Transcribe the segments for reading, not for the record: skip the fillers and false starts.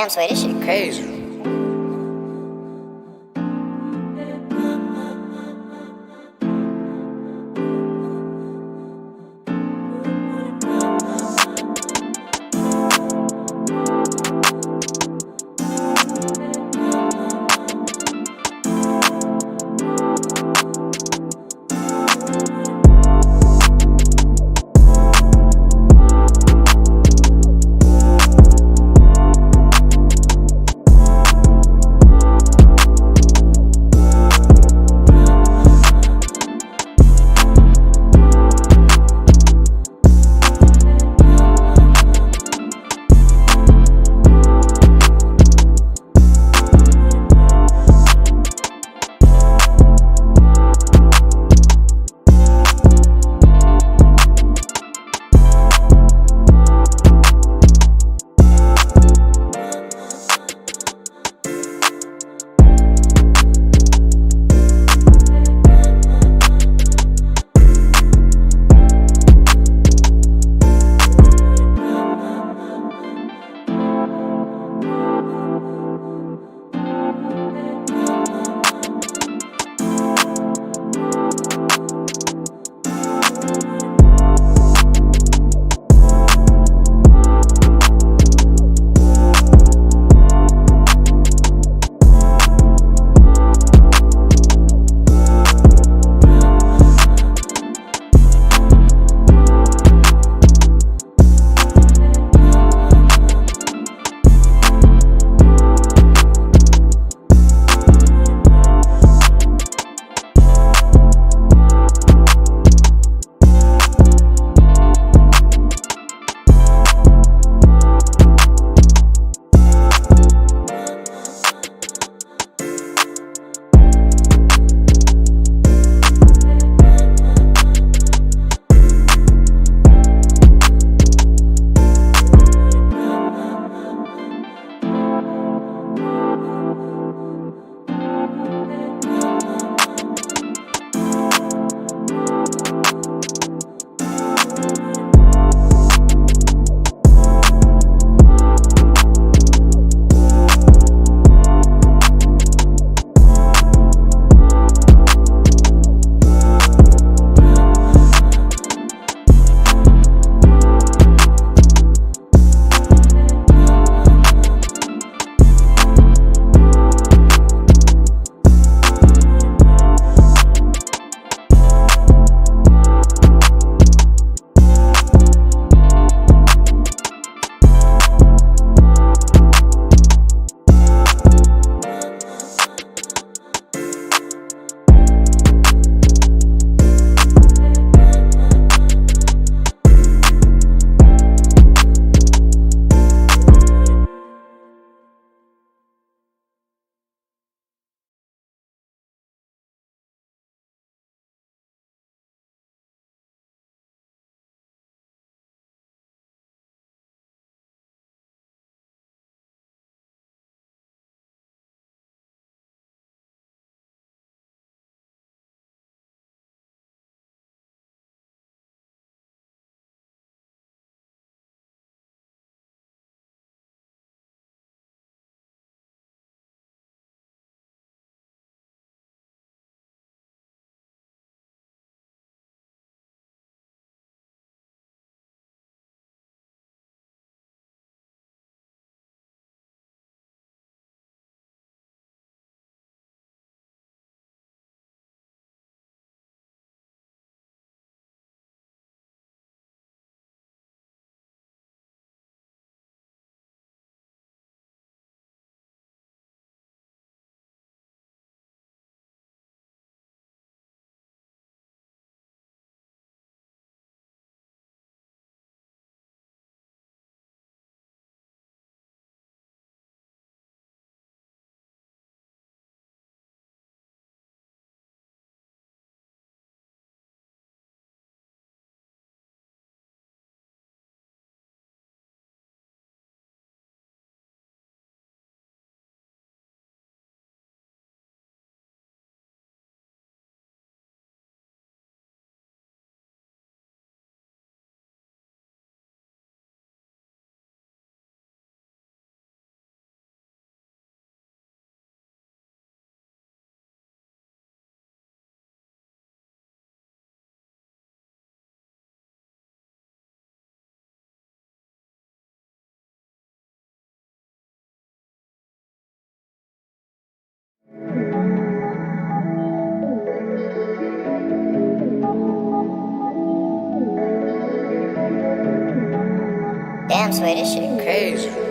Damn, Sway, this shit crazy. Damn, Sway, this shit crazy.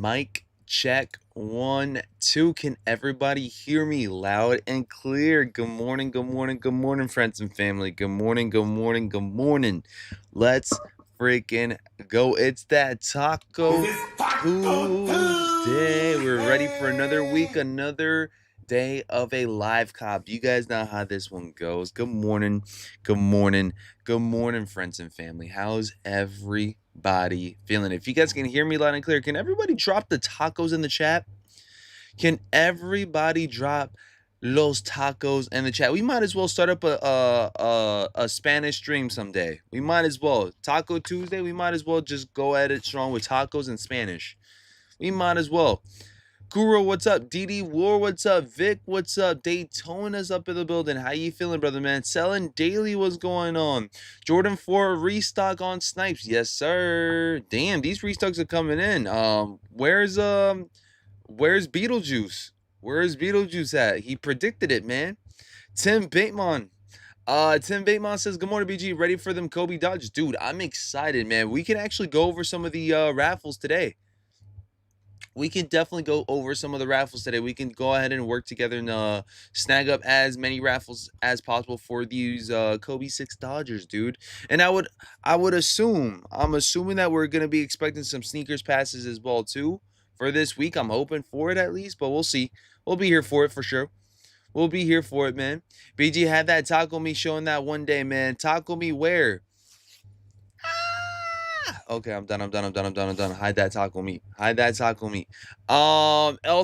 Mic check 1, 2. Can everybody hear me loud and clear? Good morning, good morning, good morning, friends and family. Good morning, good morning, good morning. Let's freaking go. It's that Taco Tuesday. We're ready for another week, another day of a live cop. You guys know how this one goes. Good morning, good morning, good morning, friends and family. How's everybody feeling? If you guys can hear me loud and clear, can everybody drop the tacos in the chat? Can everybody drop los tacos in the chat? We might as well start up a Spanish stream someday. We might as well. Taco Tuesday, we might as well just go at it strong with tacos in Spanish. We might as well. Guru, what's up? DD War, what's up? Vic, what's up? Daytona's up in the building. How you feeling, brother, man? Selling Daily, what's going on? Jordan 4, restock on snipes. Yes, sir. Damn, these restocks are coming in. Where's Beetlejuice? Where's Beetlejuice at? He predicted it, man. Tim Bateman. Tim Bateman says, good morning, BG. Ready for them Kobe Dodgers? Dude, I'm excited, man. We can actually go over some of the raffles today. We can definitely go over some of the raffles today. We can go ahead and work together and snag up as many raffles as possible for these Kobe 6 Dodgers, dude. And I'm assuming that we're gonna be expecting some sneakers passes as well too for this week. I'm hoping for it at least, but we'll see. We'll be here for it for sure. We'll be here for it, man. BG had that taco me showing that one day, man. Taco me where? Okay, I'm done. Hide that taco meat. El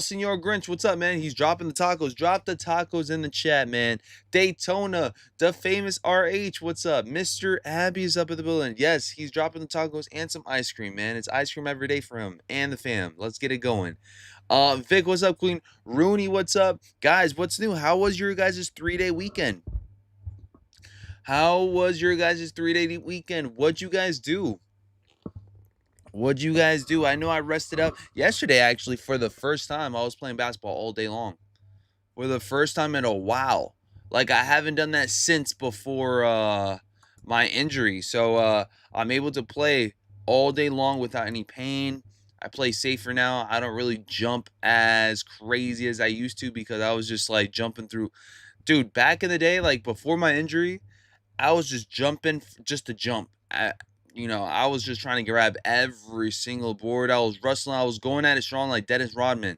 Senor Grinch, what's up, man? He's dropping the tacos. Drop the tacos in the chat, man. Daytona, the famous RH, what's up? Mr. Abby's up in the building. Yes, he's dropping the tacos and some ice cream, man. It's ice cream every day for him and the fam. Let's get it going. Vic, what's up, Queen? Rooney, what's up? Guys, what's new? How was your guys' 3-day weekend? How was your guys' 3-day weekend? What'd you guys do? What'd you guys do? I know I rested up yesterday, actually, for the first time. I was playing basketball all day long. For the first time in a while. Like, I haven't done that since before my injury. So, I'm able to play all day long without any pain. I play safer now. I don't really jump as crazy as I used to because I was just, like, jumping through. Dude, back in the day, like, before my injury, I was just jumping just to jump. I was just trying to grab every single board. I was wrestling. I was going at it strong like Dennis Rodman.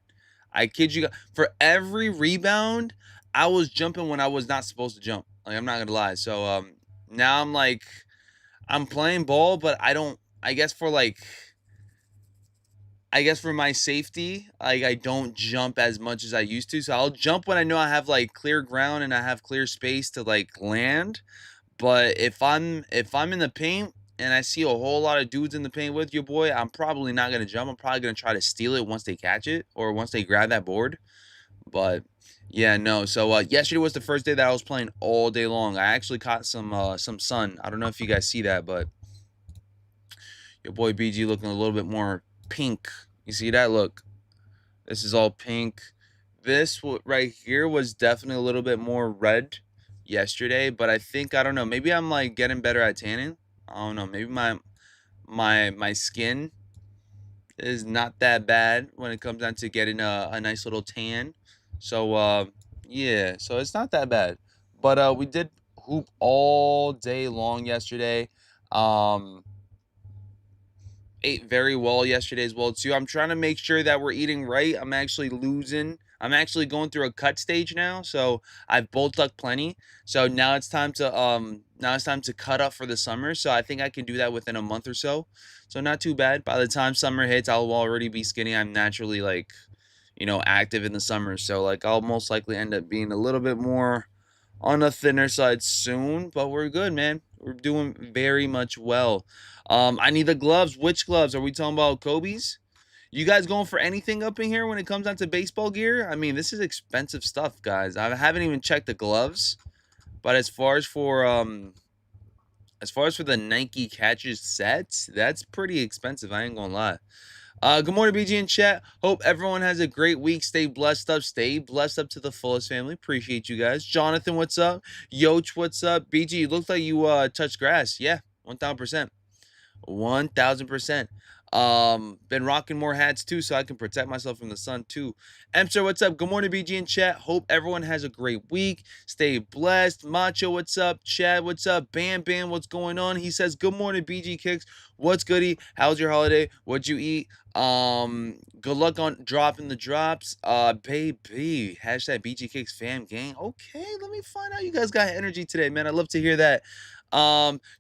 I kid you. For every rebound, I was jumping when I was not supposed to jump. Like, I'm not going to lie. So now I'm like, I'm playing ball, but I guess for my safety, like, I don't jump as much as I used to. So I'll jump when I know I have, like, clear ground and I have clear space to, like, land. But if I'm in the paint and I see a whole lot of dudes in the paint with your boy, I'm probably not going to jump. I'm probably going to try to steal it once they catch it or once they grab that board. But yeah, no. So yesterday was the first day that I was playing all day long. I actually caught some sun. I don't know if you guys see that, but your boy BG looking a little bit more pink. You see that? Look. This is all pink. This right here was definitely a little bit more red yesterday, but I don't know, maybe I'm like getting better at tanning. I don't know, maybe my skin is not that bad when it comes down to getting a nice little tan. So yeah, so it's not that bad. But we did hoop all day long yesterday. Ate very well yesterday as well too. I'm trying to make sure that we're eating right. I'm actually going through a cut stage now, so I've bulked up plenty. So now it's time to cut up for the summer. So I think I can do that within a month or so. So not too bad. By the time summer hits, I'll already be skinny. I'm naturally, like, active in the summer, so like I'll most likely end up being a little bit more on the thinner side soon, but we're good, man. We're doing very much well. I need the gloves. Which gloves? Are we talking about Kobe's? You guys going for anything up in here when it comes down to baseball gear? I mean, this is expensive stuff, guys. I haven't even checked the gloves, but as far as for the Nike catches sets, that's pretty expensive. I ain't gonna lie. Good morning, BG in chat. Hope everyone has a great week. Stay blessed up. Stay blessed up to the fullest, family. Appreciate you guys. Jonathan, what's up? Yoch, what's up? BG, it looks like you touched grass. Yeah, 1000%. 1000%. Been rocking more hats too, so I can protect myself from the sun too. Emster, what's up? Good morning, BG and chat. Hope everyone has a great week. Stay blessed. Macho, what's up? Chad, what's up? Bam Bam, what's going on? He says, good morning, BG Kicks. What's goody? How's your holiday? What'd you eat? Good luck on dropping the drops. Baby. Hashtag BG Kicks fam gang. Okay, let me find out you guys got energy today, man. I'd love to hear that.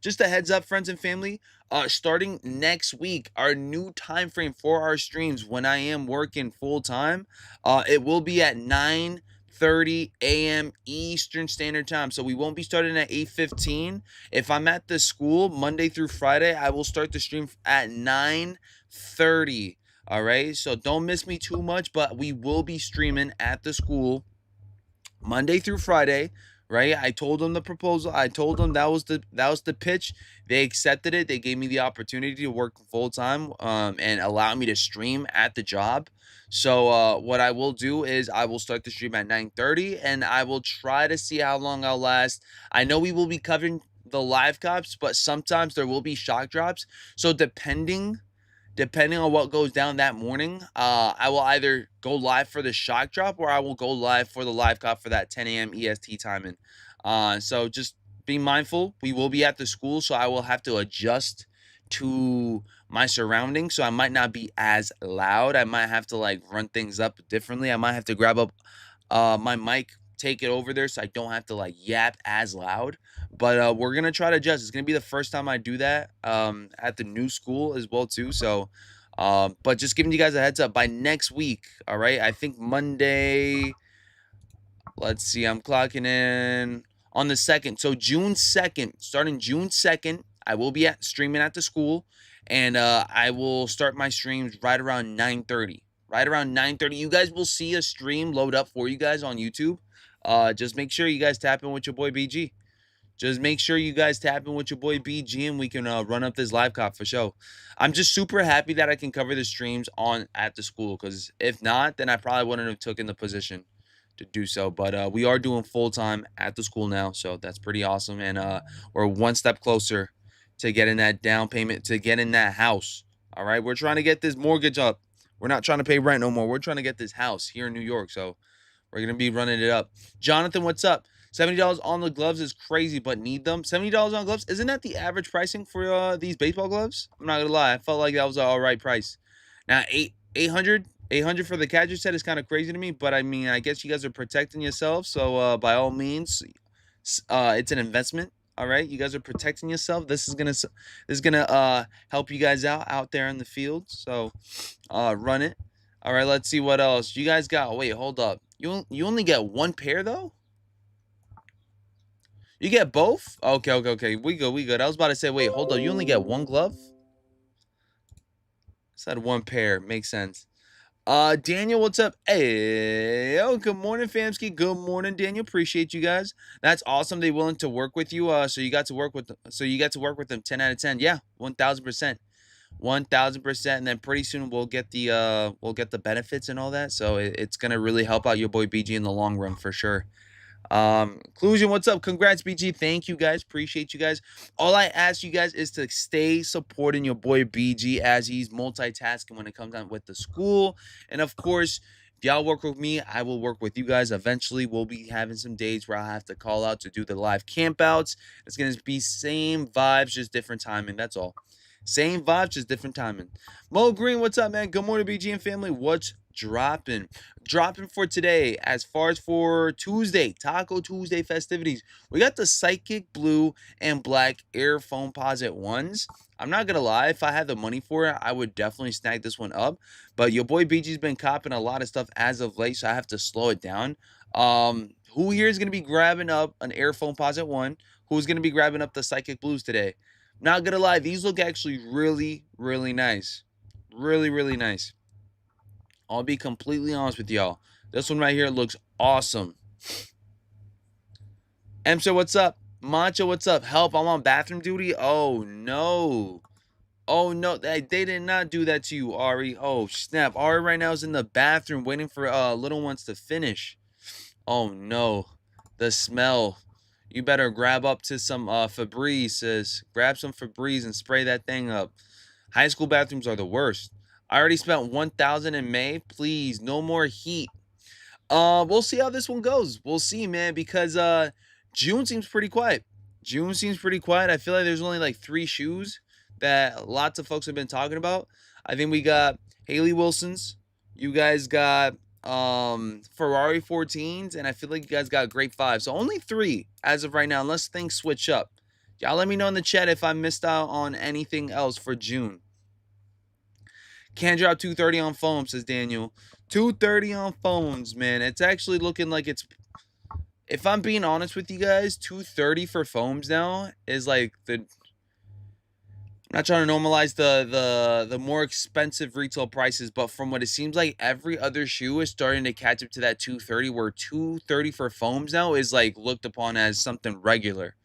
Just a heads up, friends and family. Starting next week, our new time frame for our streams when I am working full time, it will be at 9:30 a.m. Eastern Standard Time. So we won't be starting at 8:15. If I'm at the school Monday through Friday, I will start the stream at 9:30. All right. So don't miss me too much, but we will be streaming at the school Monday through Friday, right? I told them the proposal. I told them that was the pitch. They accepted it. They gave me the opportunity to work full time, and allow me to stream at the job. So what I will do is I will start the stream at 9:30, and I will try to see how long I'll last. I know we will be covering the live cops, but sometimes there will be shock drops. So depending on what goes down that morning, I will either go live for the shock drop or I will go live for the live cop for that 10 a.m. EST timing. So just be mindful. We will be at the school, so I will have to adjust to my surroundings. So I might not be as loud. I might have to like run things up differently. I might have to grab up my mic, take it over there so I don't have to like yap as loud. But we're gonna try to adjust. It's gonna be the first time I do that at the new school as well too. So but just giving you guys a heads up by next week. All right, I think Monday, let's see, I'm clocking in on the 2nd. So June 2nd, starting June 2nd, I will be streaming at the school, and I will start my streams right around 9:30. Right around 9:30, you guys will see a stream load up for you guys on YouTube. Just make sure you guys tap in with your boy BG. Just make sure you guys tap in with your boy BG, and we can run up this live cop for show. I'm just super happy that I can cover the streams at the school, because if not, then I probably wouldn't have taken the position to do so. But we are doing full time at the school now, so that's pretty awesome. And we're one step closer to getting that down payment, to getting that house. All right, we're trying to get this mortgage up. We're not trying to pay rent no more. We're trying to get this house here in New York, so we're gonna be running it up. Jonathan, what's up? $70 on the gloves is crazy, but need them. $70 on gloves, isn't that the average pricing for these baseball gloves? I'm not gonna lie, I felt like that was an all right price. Now 800 for the catcher set is kind of crazy to me, but I mean, I guess you guys are protecting yourselves, so by all means, it's an investment. All right, you guys are protecting yourself. This is gonna help you guys out there in the field. So run it. All right, let's see what else you guys got. Wait, hold up. You only get one pair though? You get both? Okay. We good. I was about to say, wait, hold on. You only get one glove? Said one pair. Makes sense. Daniel, what's up? Hey, good morning, Famski. Good morning, Daniel. Appreciate you guys. That's awesome. They willing to work with you. So you got to work with them 10 out of 10. Yeah, 1000%. 1000%. And then pretty soon we'll get the benefits and all that. So it's gonna really help out your boy BG in the long run for sure. Inclusion, what's up? Congrats, BG. Thank you guys. Appreciate you guys. All I ask you guys is to stay supporting your boy BG as he's multitasking when it comes down with the school. And of course, if y'all work with me, I will work with you guys. Eventually, we'll be having some days where I have to call out to do the live campouts. It's going to be same vibes, just different timing. That's all. Same vibes, just different timing. Mo Green, what's up, man? Good morning, BG and family. What's dropping for today? As far as for Tuesday, Taco Tuesday festivities, we got the Psychic Blue and Black Air Foamposite ones. I'm not gonna lie, if I had the money for it, I would definitely snag this one up. But your boy BG's been copping a lot of stuff as of late, so I have to slow it down. Who here is gonna be grabbing up an Air Foamposite one? Who's gonna be grabbing up the Psychic Blues today? Not gonna lie, these look actually really, really nice. Really nice. I'll be completely honest with y'all. This one right here looks awesome. Emser, what's up? Macho, what's up? Help, I'm on bathroom duty. Oh, no. Oh, no. They did not do that to you, Ari. Oh, snap. Ari right now is in the bathroom waiting for little ones to finish. Oh, no. The smell. You better grab up to some Febreze, sis. Grab some Febreze and spray that thing up. High school bathrooms are the worst. I already spent 1,000 in May. Please, no more heat. We'll see how this one goes. We'll see, man, because June seems pretty quiet. June seems pretty quiet. I feel like there's only like 3 shoes that lots of folks have been talking about. I think we got Haley Wilson's. You guys got Ferrari 14s, and I feel like you guys got Grape 5. So only 3 as of right now, unless things switch up. Y'all let me know in the chat if I missed out on anything else for June. Can't drop 230 on foam, says Daniel. 230 on phones, man. It's actually looking like it's, if I'm being honest with you guys, 230 for foams now is like the, I'm not trying to normalize the more expensive retail prices, but from what it seems like, every other shoe is starting to catch up to that 230, where 230 for foams now is like looked upon as something regular.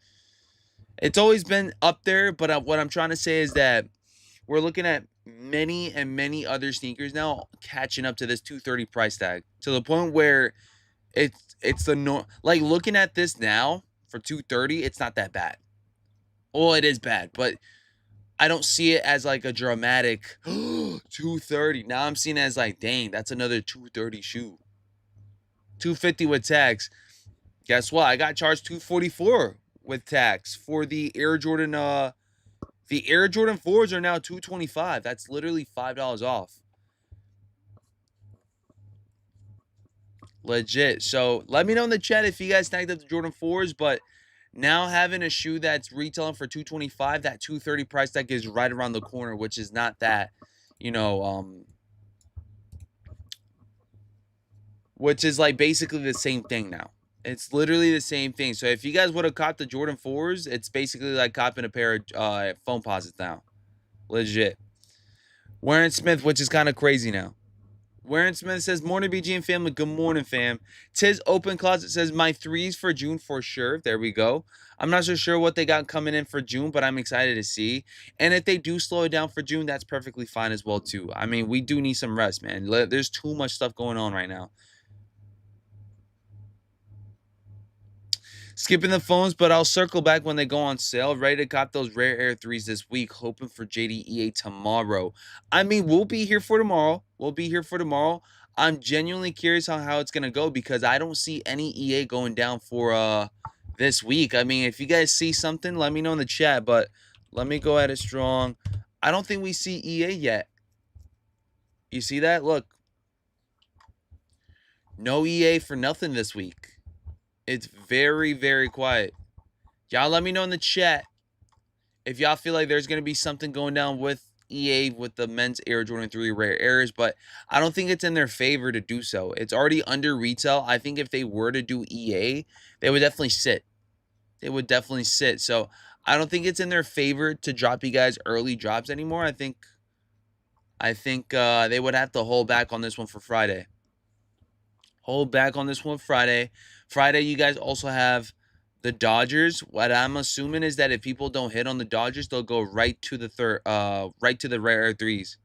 It's always been up there, but what I'm trying to say is that we're looking at many and many other sneakers now catching up to this 230 price tag, to the point where it's the no, like looking at this now for 230, it's not that bad. Well, it is bad, but I don't see it as like a dramatic 230. Now I'm seeing it as like, dang, that's another 230 shoe. 250 with tax. Guess what? I got charged 244 with tax for the Air Jordan. The Air Jordan 4s are now 225. That's literally $5 off. Legit. So let me know in the chat if you guys snagged up the Jordan 4s, but now having a shoe that's retailing for 225, that 230 price tag is right around the corner, which is not that, you know, which is like basically the same thing now. It's literally the same thing. So if you guys would have caught the Jordan 4s, it's basically like copping a pair of Foamposites now. Legit. Warren Smith, which is kind of crazy now. Warren Smith says, morning BG and family. Good morning, fam. Tiz Open Closet says, my 3s for June for sure. There we go. I'm not so sure what they got coming in for June, but I'm excited to see. And if they do slow it down for June, that's perfectly fine as well, too. I mean, we do need some rest, man. There's too much stuff going on right now. Skipping the phones, but I'll circle back when they go on sale. Ready to cop those Rare Air 3s this week. Hoping for JDEA tomorrow. I mean, we'll be here for tomorrow. We'll be here for tomorrow. I'm genuinely curious on how it's going to go, because I don't see any EA going down for this week. I mean, if you guys see something, let me know in the chat. But let me go at it strong. I don't think we see EA yet. You see that? Look. No EA for nothing this week. It's very, very quiet. Y'all let me know in the chat if y'all feel like there's going to be something going down with EA with the men's Air Jordan 3 Rare Airs, but I don't think it's in their favor to do so. It's already under retail. I think if they were to do EA, they would definitely sit. They would definitely sit. So I don't think it's in their favor to drop you guys early drops anymore. I think they would have to hold back on this one for Friday. Hold back on this one Friday. Friday, you guys also have the Dodgers. What I'm assuming is that if people don't hit on the Dodgers, they'll go right to the right to the Rare Air 3s.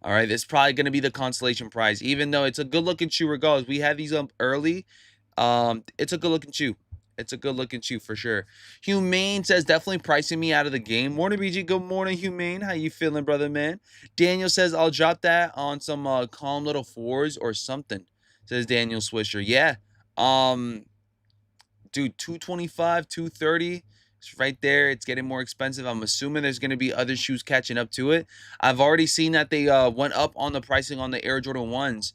All right, this is probably going to be the consolation prize, even though it's a good-looking shoe regardless. We have these up early. It's a good-looking shoe. It's a good-looking shoe for sure. Humane says, definitely pricing me out of the game. Morning, BG. Good morning, Humane. How you feeling, brother, man? Daniel says, I'll drop that on some calm little 4s or something, says Daniel Swisher. Yeah. Dude, 225, 230. It's right there. It's getting more expensive. I'm assuming there's going to be other shoes catching up to it. I've already seen that they went up on the pricing on the Air Jordan 1s.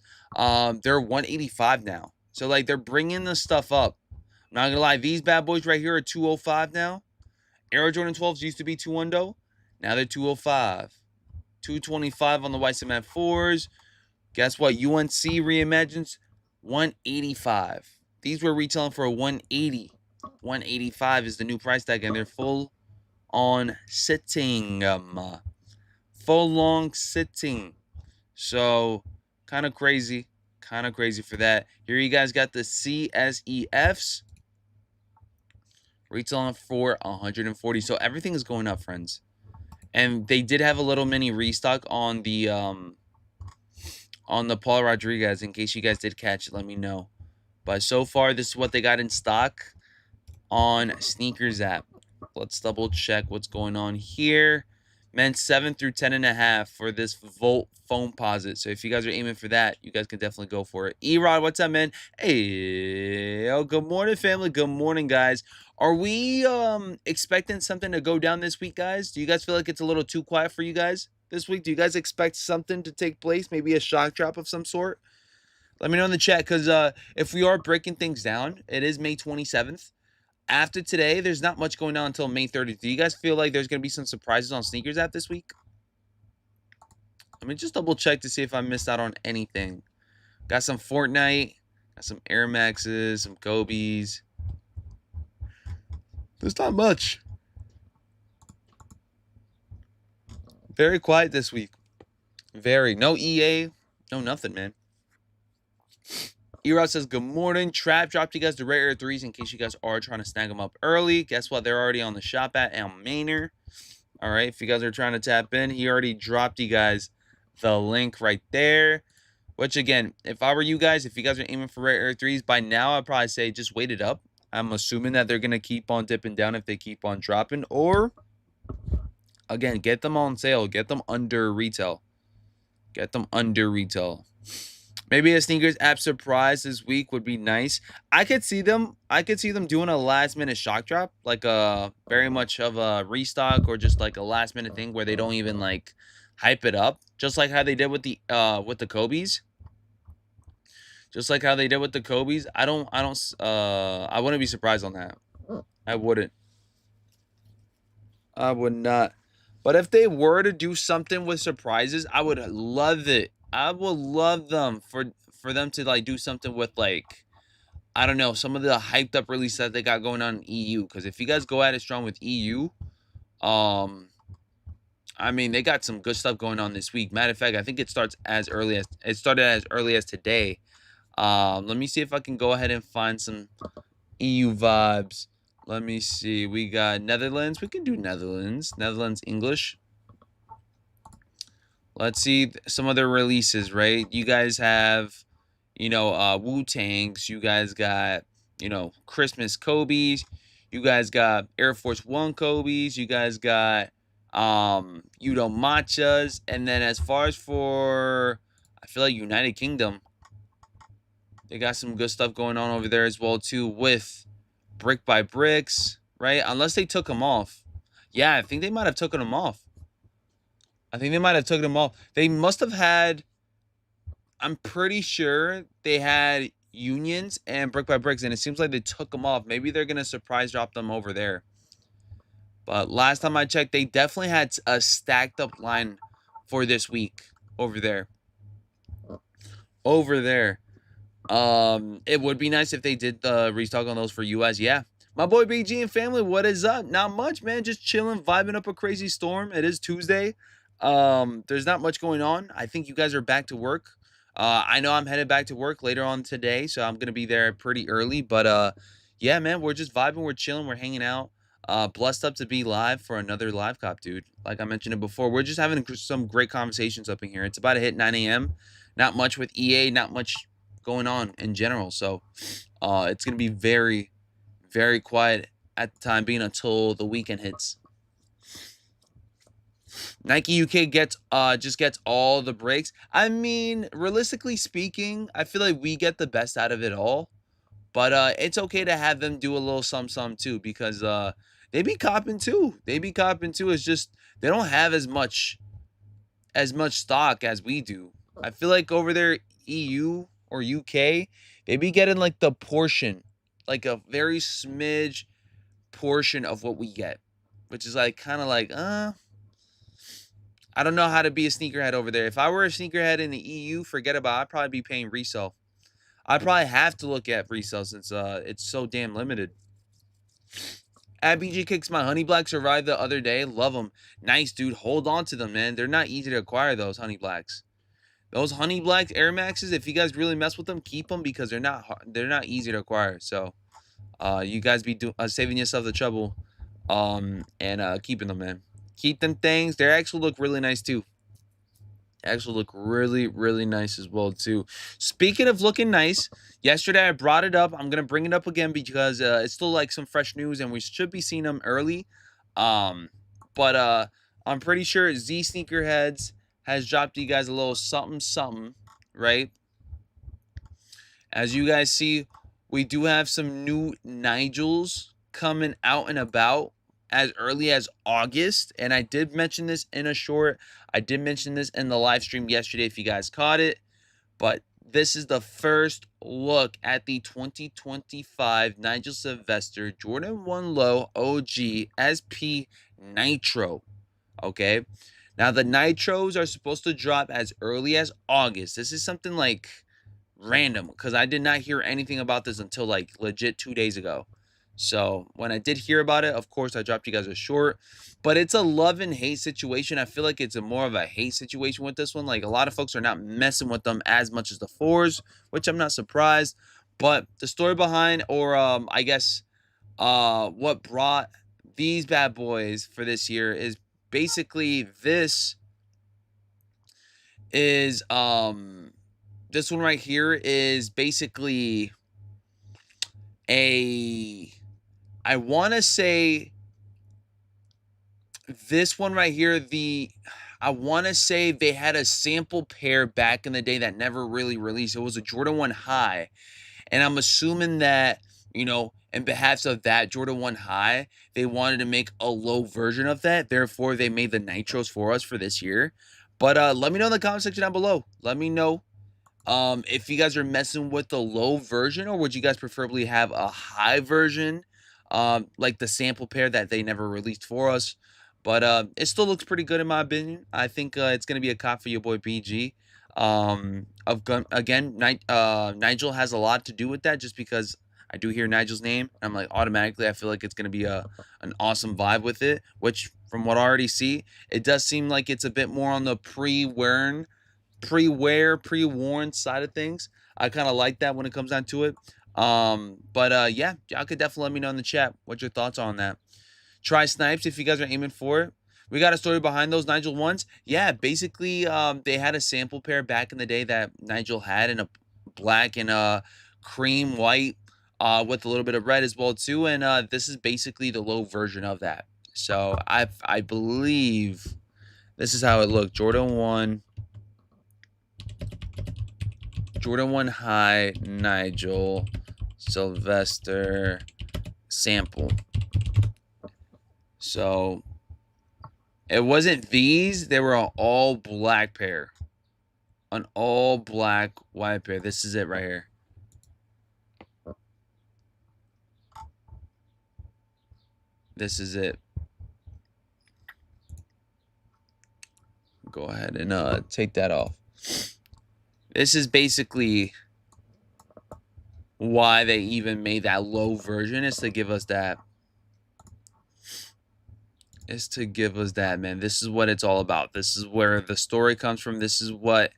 They're 185 now. So, like, they're bringing the stuff up. I'm not going to lie. These bad boys right here are 205 now. Air Jordan 12s used to be 210. Now they're 205. 225 on the white cement 4s. Guess what? UNC reimagines 185. These were retailing for a 180. 185 is the new price tag, and they're full on sitting. Full long sitting. So, kind of crazy. Kind of crazy for that. Here you guys got the CSEFs. Retailing for 140. So, everything is going up, friends. And they did have a little mini restock on the Paul Rodriguez. In case you guys did catch it, let me know. But so far, this is what they got in stock. on Sneakers app. Let's double check what's going on here. Men's 7 through 10.5 for this Volt Foamposite. So if you guys are aiming for that, you guys can definitely go for it. Erod, what's up, man? Hey, oh, good morning, family. Good morning, guys. Are we expecting something to go down this week, guys? Do you guys feel like it's a little too quiet for you guys this week? Do you guys expect something to take place? Maybe a shock drop of some sort? Let me know in the chat, because if we are breaking things down, it is May 27th. After today, there's not much going on until May 30th. Do you guys feel like there's going to be some surprises on Sneakers app this week? Let me just double check to see if I missed out on anything. Got some Fortnite, got some Air Maxes, some Kobe's. There's not much. Very quiet this week. Very. No EA, no nothing, man. Erod says, good morning. Trap dropped you guys the rare air 3s in case you guys are trying to snag them up early. Guess what? They're already on the shop at Mainer. All right. If you guys are trying to tap in, he already dropped you guys the link right there. Which, again, if I were you guys, if you guys are aiming for rare air 3s, by now I'd probably say just wait it up. I'm assuming that they're going to keep on dipping down if they keep on dropping. Or, again, get them on sale. Get them under retail. Get them under retail. Maybe a Sneakers app surprise this week would be nice. I could see them doing a last minute shock drop, like a very much of a restock, or just like a last minute thing where they don't even like hype it up, just like how they did with the Kobe's. Just like how they did with the Kobe's. I wouldn't be surprised on that. I wouldn't. I would not. But if they were to do something with surprises, I would love it. I would love them for them to like do something with, like, I don't know, some of the hyped up release that they got going on in EU. Because if you guys go at it strong with EU, I mean, they got some good stuff going on this week. Matter of fact, I think it started as early as today. Let me see if I can go ahead and find some EU vibes. Let me see. We got Netherlands. We can do Netherlands. Netherlands English. Let's see some of their releases, right? You guys have, Wu-Tangs. You guys got, Christmas Kobe's. You guys got Air Force One Kobe's. You guys got, Matchas. And then as far as for, I feel like United Kingdom, they got some good stuff going on over there as well, too, with Brick by Bricks, right? Unless they took them off. Yeah, I think they might have taken them off. They must have had, I'm pretty sure they had Unions and Brick by Bricks, and it seems like they took them off. Maybe they're going to surprise drop them over there. But last time I checked, they definitely had a stacked up line for this week over there. It would be nice if they did the restock on those for US. Yeah. My boy BG and family, what is up? Not much, man. Just chilling, vibing up a crazy storm. It is Tuesday. There's not much going on. I think you guys are back to work. I know I'm headed back to work later on today, so I'm gonna be there pretty early. But yeah, man, we're just vibing, we're chilling, we're hanging out. Blessed up to be live for another live cop, dude. Like I mentioned it before, we're just having some great conversations up in here. It's about to hit 9 a.m. Not much with EA, not much going on in general. So it's gonna be very, very quiet at the time being until the weekend hits. Nike UK just gets all the breaks. I mean, realistically speaking, I feel like we get the best out of it all. But it's okay to have them do a little some too, because they be copping too. It's just they don't have as much stock as we do. I feel like over there, EU or UK, they be getting like the portion, like a very smidge portion of what we get, which is like kind of like I don't know how to be a sneakerhead over there. If I were a sneakerhead in the EU, forget about it. I'd probably be paying resale. I'd probably have to look at resale since it's so damn limited. BG Kicks, my Honey Blacks arrived the other day. Love them. Nice, dude. Hold on to them, man. They're not easy to acquire, those Honey Blacks. Those Honey Blacks Air Maxes, if you guys really mess with them, keep them, because they're not easy to acquire. So you guys be saving yourself the trouble and keeping them, man. Keep them things. They actually look really nice too. actually look really, really nice as well too. Speaking of looking nice, yesterday I brought it up. I'm gonna bring it up again because it's still like some fresh news, and we should be seeing them early. Um, but I'm pretty sure Z Sneakerheads has dropped you guys a little something, something, right? As you guys see, we do have some new Nigels coming out and about as early as August. And I did mention this in a short. I did mention this in the live stream yesterday if you guys caught it. But this is the first look at the 2025 Nigel Sylvester Jordan 1 Low OG SP Nitro. Okay. Now, the Nitros are supposed to drop as early as August. This is something like random because I did not hear anything about this until like legit 2 days ago. So when I did hear about it, of course I dropped you guys a short, but it's a love and hate situation. I feel like it's a more of a hate situation with this one. Like a lot of folks are not messing with them as much as the fours, which I'm not surprised. But the story behind, or I guess what brought these bad boys for this year is basically this is this one right here is basically I want to say this one right here, I want to say they had a sample pair back in the day that never really released. It was a Jordan 1 High. And I'm assuming that, in behalf of that Jordan 1 High, they wanted to make a low version of that. Therefore, they made the Nitros for us for this year. But let me know in the comment section down below. Let me know if you guys are messing with the low version, or would you guys preferably have a high version, like the sample pair that they never released for us. But it still looks pretty good in my opinion. I think it's going to be a cop for your boy BG. Again, Nigel has a lot to do with that, just because I do hear Nigel's name. I'm like, automatically, I feel like it's going to be an awesome vibe with it, which from what I already see, it does seem like it's a bit more on the pre-worn side of things. I kind of like that when it comes down to it. Yeah, y'all could definitely let me know in the chat what your thoughts are on that. Try snipes if you guys are aiming for it. We got a story behind those Nigel ones. Yeah, basically, they had a sample pair back in the day that Nigel had in a black and a cream white, with a little bit of red as well too. And this is basically the low version of that. So I believe this is how it looked. Jordan 1 High Nigel Sylvester sample. So it wasn't these, they were an all black pair. An all black white pair. This is it right here. This is it. Go ahead and take that off. This is basically why they even made that low version, is to give us that. Man. This is what it's all about. This is where the story comes from. This is what.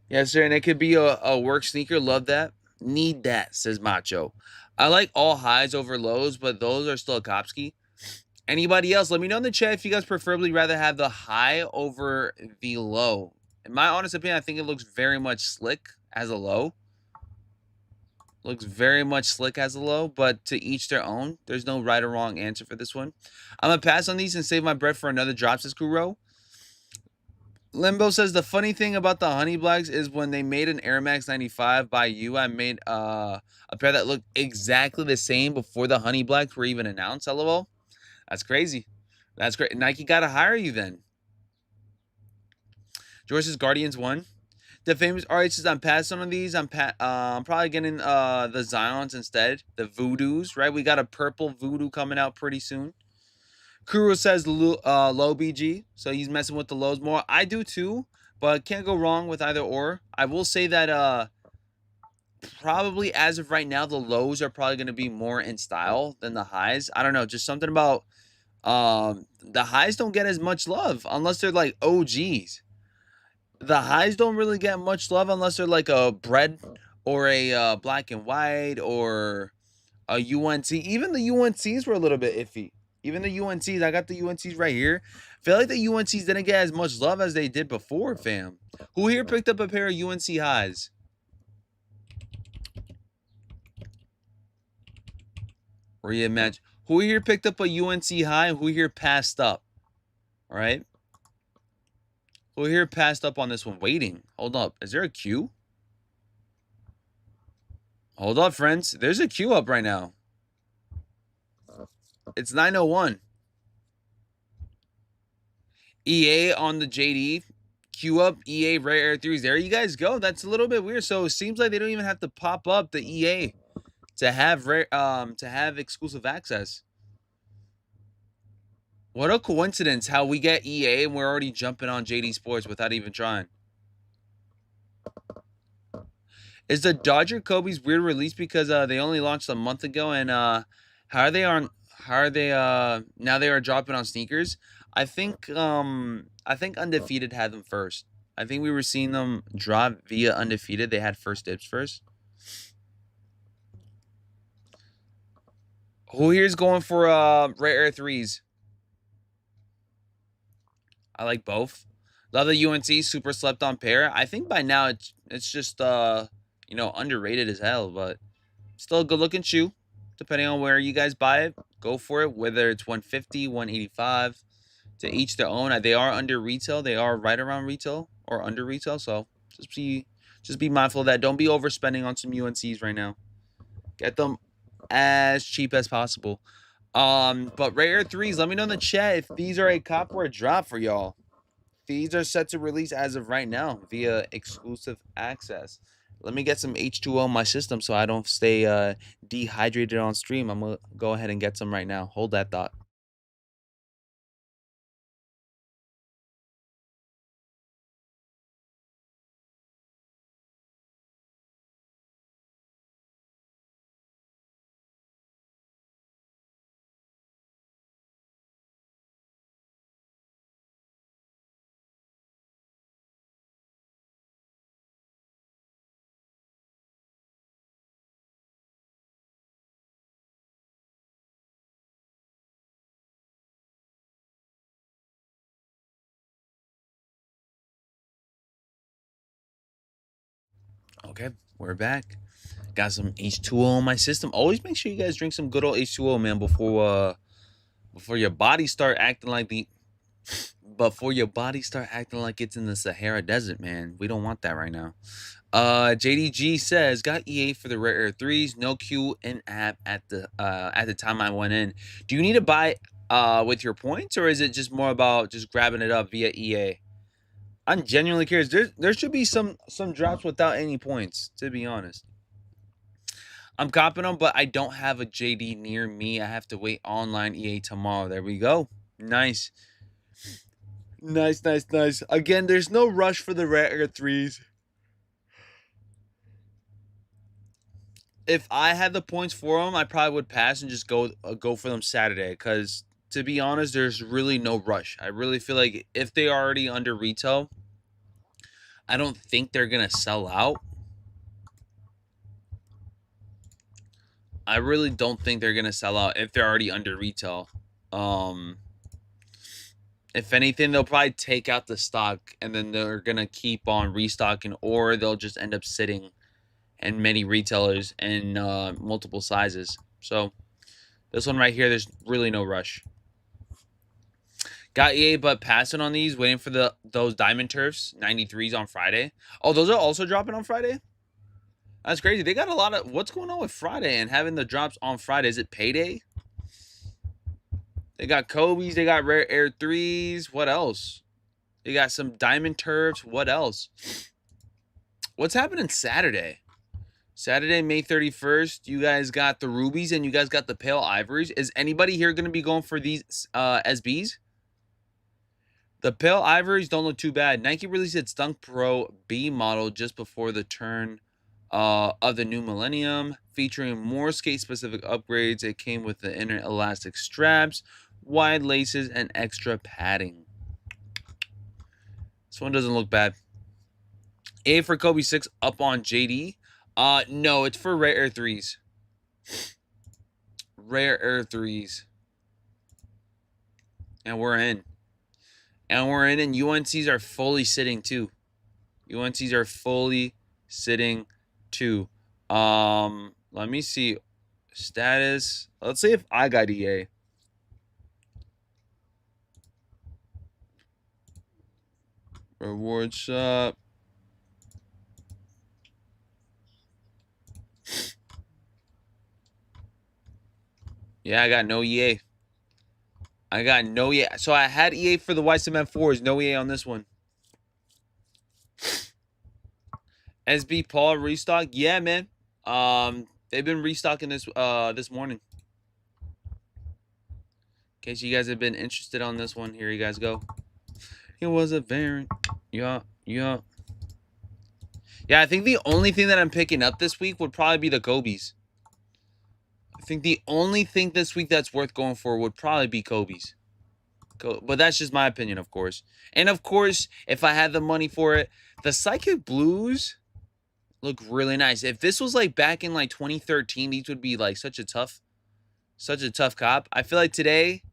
Yes, sir. And it could be a work sneaker. Love that. Need that, says Macho. I like all highs over lows, but those are still a Kopsky. Anybody else? Let me know in the chat if you guys preferably rather have the high over the low. In my honest opinion, I think it looks very much slick as a low. Looks very much slick as a low, but to each their own. There's no right or wrong answer for this one. I'm going to pass on these and save my breath for another drop, says Kuro. Limbo says, the funny thing about the Honey Blacks is when they made an Air Max 95 by you, I made a pair that looked exactly the same before the Honey Blacks were even announced, LOL. That's crazy. That's great. Nike got to hire you then. George says Guardians 1. The famous RH says, I'm passing on these. I'm probably getting the Zions instead. The Voodoos, right? We got a purple Voodoo coming out pretty soon. Kuro says low BG. So he's messing with the lows more. I do too, but can't go wrong with either or. I will say that probably as of right now, the lows are probably going to be more in style than the highs. I don't know. Just something about the highs don't get as much love unless they're like OGs. The highs don't really get much love unless they're like a bread or a black and white or a UNC. Even the UNCs were a little bit iffy. Even the UNCs, I got the UNCs right here. I feel like the UNCs didn't get as much love as they did before, fam. Who here picked up a pair of UNC highs? Reimagine. Who here picked up a UNC high and who here passed up? All right. Who here passed up on this one? Waiting. Hold up. Is there a queue? Hold up, friends. There's a queue up right now. It's 9:01. EA on the JD. Queue up EA rare air 3s. There you guys go. That's a little bit weird. So it seems like they don't even have to pop up the EA to have exclusive access. What a coincidence how we get EA and we're already jumping on JD Sports without even trying. Is the Dodger Kobe's weird release because they only launched a month ago and how are they now they are dropping on sneakers? I think Undefeated had them first. I think we were seeing them drop via Undefeated. They had first dibs first. Who here's going for rare air 3s? I like both. Love the UNC super slept on pair. I think by now it's just underrated as hell, but still a good looking shoe. Depending on where you guys buy it, go for it. Whether it's 150, 185, to each their own. They are under retail. They are right around retail or under retail. So just be mindful of that. Don't be overspending on some UNCs right now. Get them as cheap as possible. But rare 3s, let me know in the chat if these are a cop or a drop for y'all. These are set to release as of right now via exclusive access. Let me get some H2O in my system so I don't stay dehydrated on stream. I'm going to go ahead and get some right now. Hold that thought. Okay, we're back. Got some H2O in my system. Always make sure you guys drink some good old H2O, man, before your body start acting like it's in the Sahara Desert, man. We don't want that right now. JDG says got EA for the rare air 3s, no queue in app at the time I went in. Do you need to buy with your points, or is it just more about just grabbing it up via EA? I'm genuinely curious. There should be some drops without any points, to be honest. I'm copping them, but I don't have a JD near me. I have to wait online EA tomorrow. There we go. Nice. Nice. Again, there's no rush for the rare air 3s. If I had the points for them, I probably would pass and just go for them Saturday. Because to be honest, there's really no rush. I really feel like if they are already under retail, I don't think they're gonna sell out. I really don't think they're gonna sell out if they're already under retail. If anything, they'll probably take out the stock and then they're gonna keep on restocking, or they'll just end up sitting in many retailers in multiple sizes. So this one right here, there's really no rush. Got EA, but passing on these, waiting for those Diamond Turfs 93s on Friday. Oh, those are also dropping on Friday? That's crazy. They got a lot of... What's going on with Friday and having the drops on Friday? Is it payday? They got Kobe's. They got rare air 3s. What else? They got some Diamond Turfs. What else? What's happening Saturday? Saturday, May 31st, you guys got the Rubies and you guys got the Pale Ivories. Is anybody here going to be going for these SBs? The Pale Ivories don't look too bad. Nike released its Dunk Pro B model just before the turn of the new millennium, featuring more skate-specific upgrades. It came with the inner elastic straps, wide laces, and extra padding. This one doesn't look bad. A for Kobe 6 up on JD. No, it's for rare air 3s. Rare air 3s. And we're in. And we're in, and UNCs are fully sitting too. UNCs are fully sitting too. Let me see status. Let's see if I got EA. Reward shop. Yeah, I got no EA. I got no EA. So I had EA for the Y7M4s. No EA on this one. SB Paul restock. Yeah, man. They've been restocking this morning. In case you guys have been interested on this one, here you guys go. It was a variant. Yeah. Yeah, I think the only thing that I'm picking up this week would probably be the Kobe's. I think the only thing this week that's worth going for would probably be Kobe's. But that's just my opinion, of course. And of course, if I had the money for it, the Psychic Blues look really nice. If this was like back in like 2013, these would be like such a tough cop. I feel like today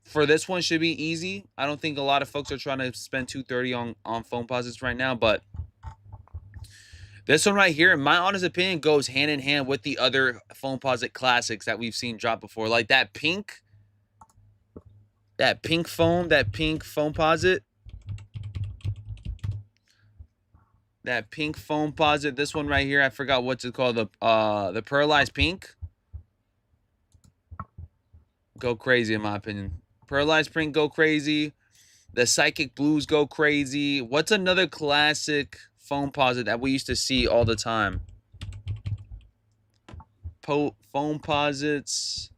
for this one should be easy. I don't think a lot of folks are trying to spend $230 on Foamposites right now, but this one right here, in my honest opinion, goes hand in hand with the other Foamposite classics that we've seen drop before. Like that pink foam, that pink Foamposite. That pink Foamposite. This one right here, I forgot what's it called. The pearlized pink. Go crazy, in my opinion. Pearlized pink, go crazy. The Psychic Blues go crazy. What's another classic Foamposite that we used to see all the time? Foamposites.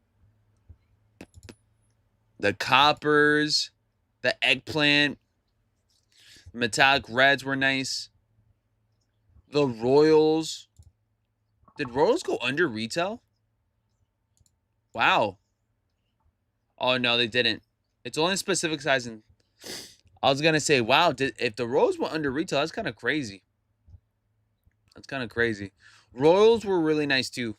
The coppers. The eggplant. Metallic reds were nice. The Royals. Did Royals go under retail? Wow. Oh, no, they didn't. It's only specific sizing. I was going to say, wow, if the Royals went under retail, that's kind of crazy. That's kind of crazy. Royals were really nice, too.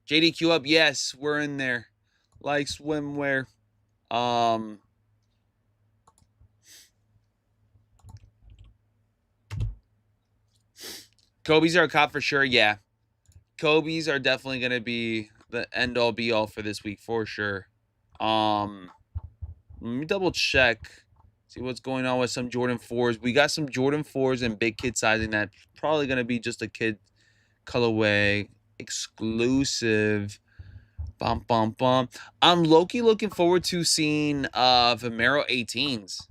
JDQ up, yes, we're in there. Like swimwear. Kobe's are a cop for sure, yeah. Kobe's are definitely going to be the end-all, be-all for this week, for sure. Let me double check. See what's going on with some Jordan 4s. We got some Jordan 4s in big kid sizing that's probably going to be just a kid colorway. Exclusive. Bum, bum, bum. I'm low-key looking forward to seeing Vomero 18s.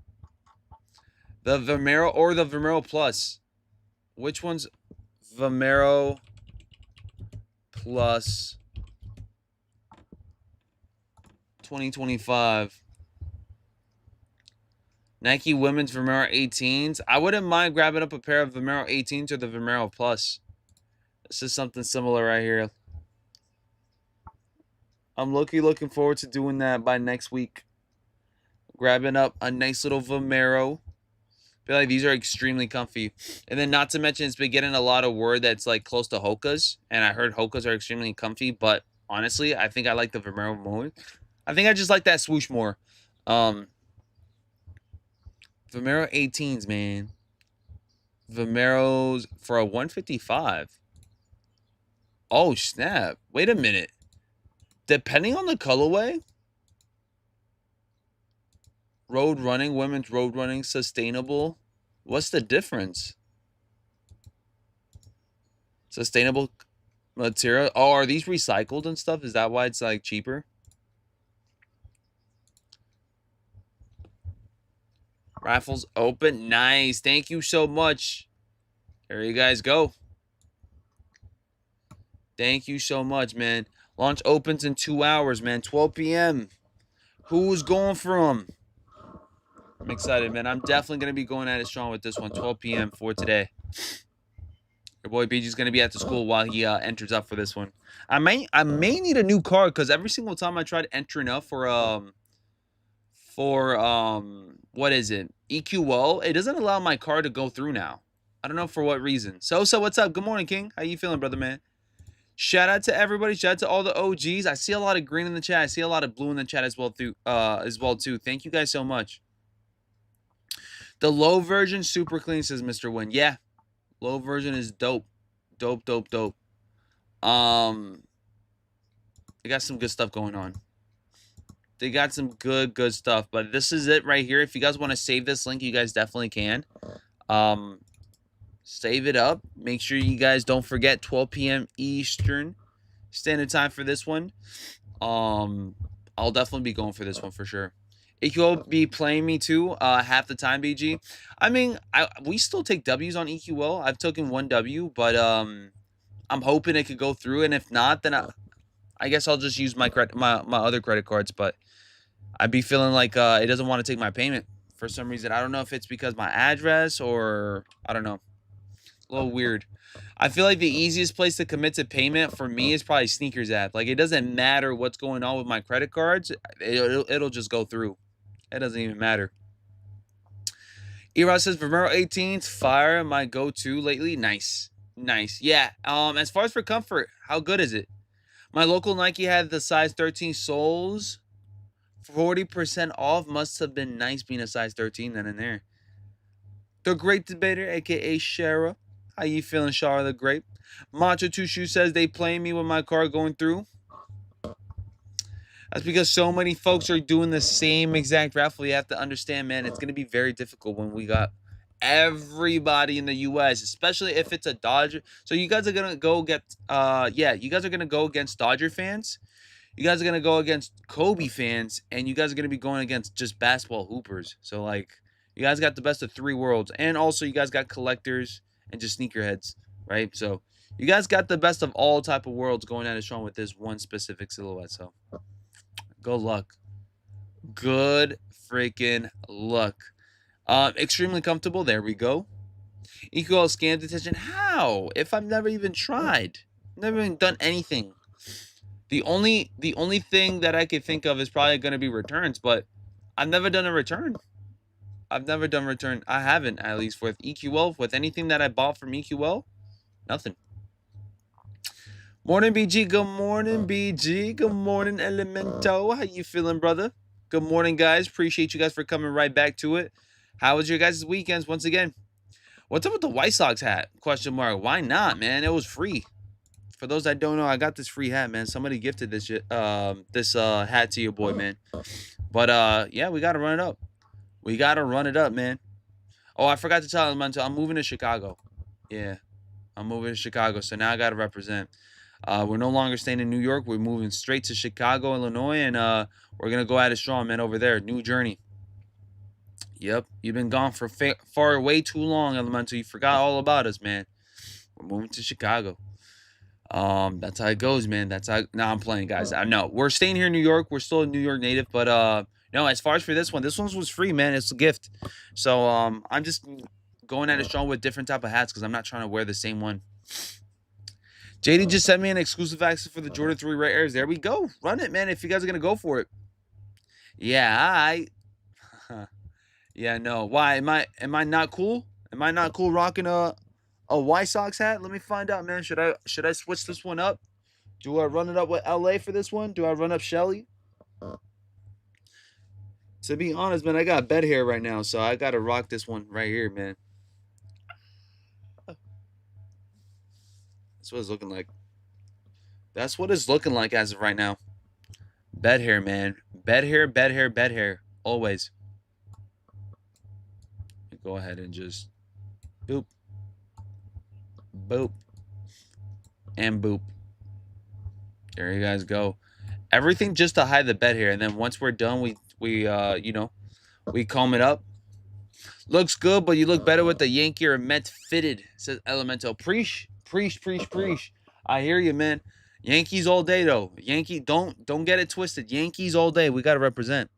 The Vomero or the Vomero Plus. Which one's Vomero Plus 2025? Nike Women's Vomero 18s. I wouldn't mind grabbing up a pair of Vomero 18s or the Vomero Plus. This is something similar right here. I'm looking forward to doing that by next week. Grabbing up a nice little Vomero. I feel like these are extremely comfy. And then not to mention, it's been getting a lot of word that's like close to Hoka's. And I heard Hoka's are extremely comfy. But honestly, I think I like the Vomero more. I think I just like that swoosh more. Vomero 18s, man. Vomeros for a 155. Oh, snap. Wait a minute. Depending on the colorway, road running, women's road running, sustainable. What's the difference? Sustainable material. Oh, are these recycled and stuff? Is that why it's like cheaper? Raffles open. Nice. Thank you so much. There you guys go. Thank you so much, man. Launch opens in 2 hours, man. 12 p.m. Who's going for them? I'm excited, man. I'm definitely going to be going at it strong with this one. 12 p.m. for today. Your boy BG's going to be at the school while he enters up for this one. I may need a new card because every single time I tried entering up for what is it? EQO, it doesn't allow my card to go through now. I don't know for what reason. So what's up? Good morning, King. How you feeling, brother, man? Shout out to everybody. Shout out to all the OGs. I see a lot of green in the chat. I see a lot of blue in the chat as well too. Thank you guys so much. The low version super clean, says Mr. Win. Yeah. Low version is dope. Dope. They got some good stuff going on. They got some good stuff. But this is it right here. If you guys want to save this link, you guys definitely can. Save it up. Make sure you guys don't forget 12 p.m. Eastern Standard Time for this one. I'll definitely be going for this one for sure. EQL be playing me too half the time, BG. I mean, we still take W's on EQL. I've taken 1 W, but I'm hoping it could go through. And if not, then I guess I'll just use my other credit cards. But I'd be feeling like it doesn't want to take my payment for some reason. I don't know if it's because my address or I don't know. A little weird. I feel like the easiest place to commit to payment for me is probably Sneakers app. Like, it doesn't matter what's going on with my credit cards. It'll just go through. It doesn't even matter. Erod says, Vomero 18th, fire, my go-to lately. Nice. Yeah. As far as for comfort, how good is it? My local Nike had the size 13 soles. 40% off. Must have been nice being a size 13 then and there. The Great Debater, a.k.a. Shara. How you feeling, Shara the Great? Macho Two Shoes says they play me with my car going through. That's because so many folks are doing the same exact raffle. You have to understand, man, it's going to be very difficult when we got everybody in the U.S., especially if it's a Dodger. So you guys are going to go get, you guys are going to go against Dodger fans. You guys are going to go against Kobe fans. And you guys are going to be going against just basketball hoopers. So, like, you guys got the best of 3 worlds. And also, you guys got collectors and just sneakerheads, right? So, you guys got the best of all type of worlds going at it strong with this one specific silhouette. So, good luck. Good freaking luck. Extremely comfortable. There we go. Equal scam detection. How? If I've never even tried. Never even done anything. The only thing that I could think of is probably going to be returns, but I've never done a return. I've never done return. I haven't, at least with EQL. With anything that I bought from EQL, nothing. Morning, BG. Good morning, BG. Good morning, Elemento. How you feeling, brother? Good morning, guys. Appreciate you guys for coming right back to it. How was your guys' weekends once again? What's up with the White Sox hat? Question mark. Why not, man? It was free. For those that don't know, I got this free hat, man. Somebody gifted this hat to your boy, man. But yeah, we gotta run it up. We gotta run it up, man. Oh, I forgot to tell him I'm moving to Chicago. Yeah, I'm moving to Chicago, so now I gotta represent. We're no longer staying in New York. We're moving straight to Chicago, Illinois, and we're gonna go at it strong, man. Over there, new journey. Yep, you've been gone for far way too long, Elemental. You forgot all about us, man. We're moving to Chicago. That's how it goes, man. That's how. Now I'm playing, guys. No, we're staying here in New York. We're still a New York native, but no. As far as for this one was free, man. It's a gift. So I'm just going at it strong with different type of hats because I'm not trying to wear the same one. JD just sent me an exclusive access for the Jordan 3 Rare Airs. There we go. Run it, man. If you guys are gonna go for it. Yeah, yeah, no. Why am I not cool? Am I not cool rocking a White Sox hat? Let me find out, man. Should I switch this one up? Do I run it up with LA for this one? Do I run up Shelly? To be honest, man, I got bed hair right now, so I gotta rock this one right here, man. That's what it's looking like. That's what it's looking like as of right now. Bed hair, man. Bed hair. Always. Go ahead and just boop. Boop. And boop. There you guys go. Everything just to hide the bed hair. And then once we're done, we comb it up. Looks good, but you look better with the Yankee or Met fitted, says Elemental. Preach. I hear you, man. Yankees all day, though. Yankee, don't get it twisted. Yankees all day. We got to represent.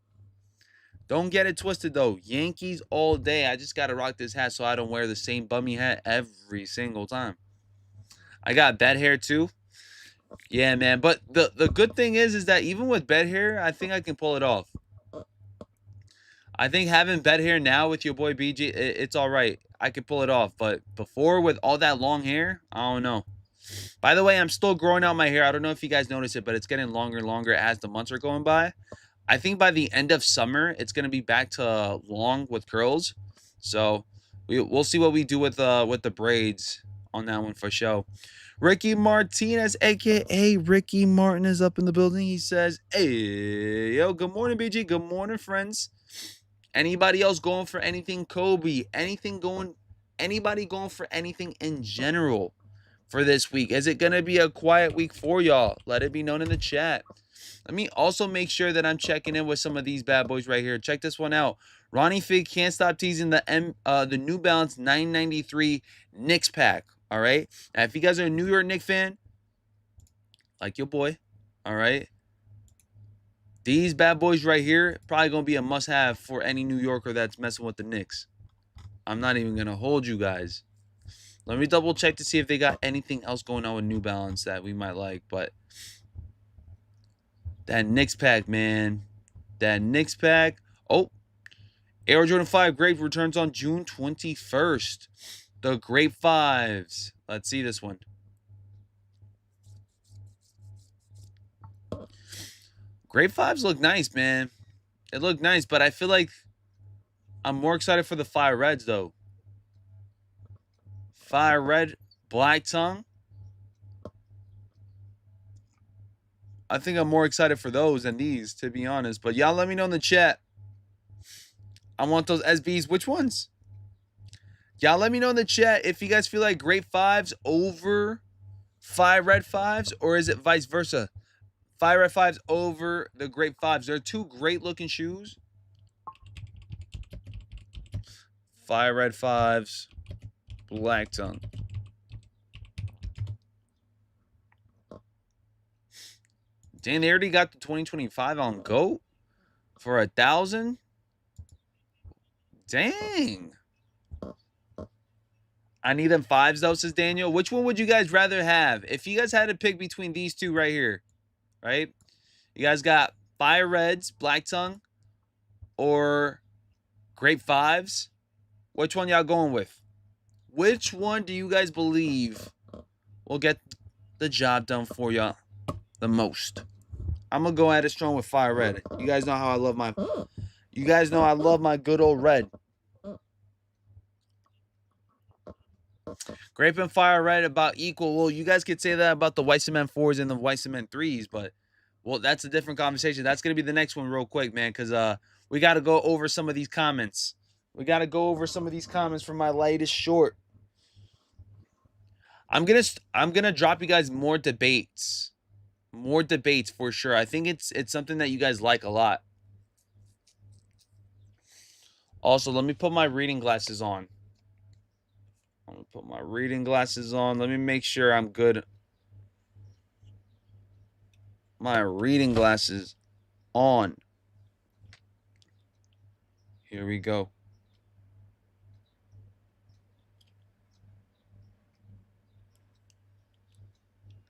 Don't get it twisted, though. Yankees all day. I just got to rock this hat so I don't wear the same bummy hat every single time. I got bed hair, too. Yeah, man. But the good thing is that even with bed hair, I think I can pull it off. I think having bed hair now with your boy BG, it's all right. I can pull it off. But before, with all that long hair, I don't know. By the way, I'm still growing out my hair. I don't know if you guys notice it, but it's getting longer and longer as the months are going by. I think by the end of summer, it's gonna be back to long with curls. So we'll see what we do with the braids on that one for sure. Ricky Martinez, aka Ricky Martin, is up in the building. He says, "Hey, yo, good morning, BG. Good morning, friends. Anybody else going for anything, Kobe? Anybody going for anything in general for this week? Is it gonna be a quiet week for y'all? Let it be known in the chat." Let me also make sure that I'm checking in with some of these bad boys right here. Check this one out. Ronnie Fig can't stop teasing the New Balance 993 Knicks pack. All right. Now, if you guys are a New York Knicks fan, like your boy, all right, these bad boys right here probably gonna be a must-have for any New Yorker that's messing with the Knicks. I'm not even gonna hold you guys. Let me double check to see if they got anything else going on with New Balance that we might like, but that Knicks pack, man. That Knicks pack. Oh, Air Jordan 5 Grape returns on June 21st. The Grape 5s. Let's see this one. Grape 5s look nice, man. It looked nice, but I feel like I'm more excited for the Fire Reds, though. Fire Red, Black Tongue. I think I'm more excited for those than these, to be honest. But y'all let me know in the chat. I want those SBs. Which ones? Y'all let me know in the chat if you guys feel like Grape 5s over Fire Red 5s, or is it vice versa? Fire Red 5s over the Grape 5s. They're two great looking shoes. Fire Red 5s, Black Tongue. Dang, they already got the 2025 on GOAT for 1,000. Dang. I need them 5s though, says Daniel. Which one would you guys rather have? If you guys had to pick between these two right here, right? You guys got Fire Reds, Black Tongue, or Grape 5s. Which one y'all going with? Which one do you guys believe will get the job done for y'all the most? I'm gonna go at it strong with Fire Red. You guys know how I love my. You guys know I love my good old red. Grape and Fire Red about equal. Well, you guys could say that about the White Cement 4s and the White Cement 3s, but well, that's a different conversation. That's gonna be the next one real quick, man, because we gotta go over some of these comments. We gotta go over some of these comments from my latest short. I'm gonna drop you guys more debates. More debates for sure. I think it's something that you guys like a lot. Also, let me put my reading glasses on. I'm gonna put my reading glasses on. Let me make sure I'm good. My reading glasses on. Here we go.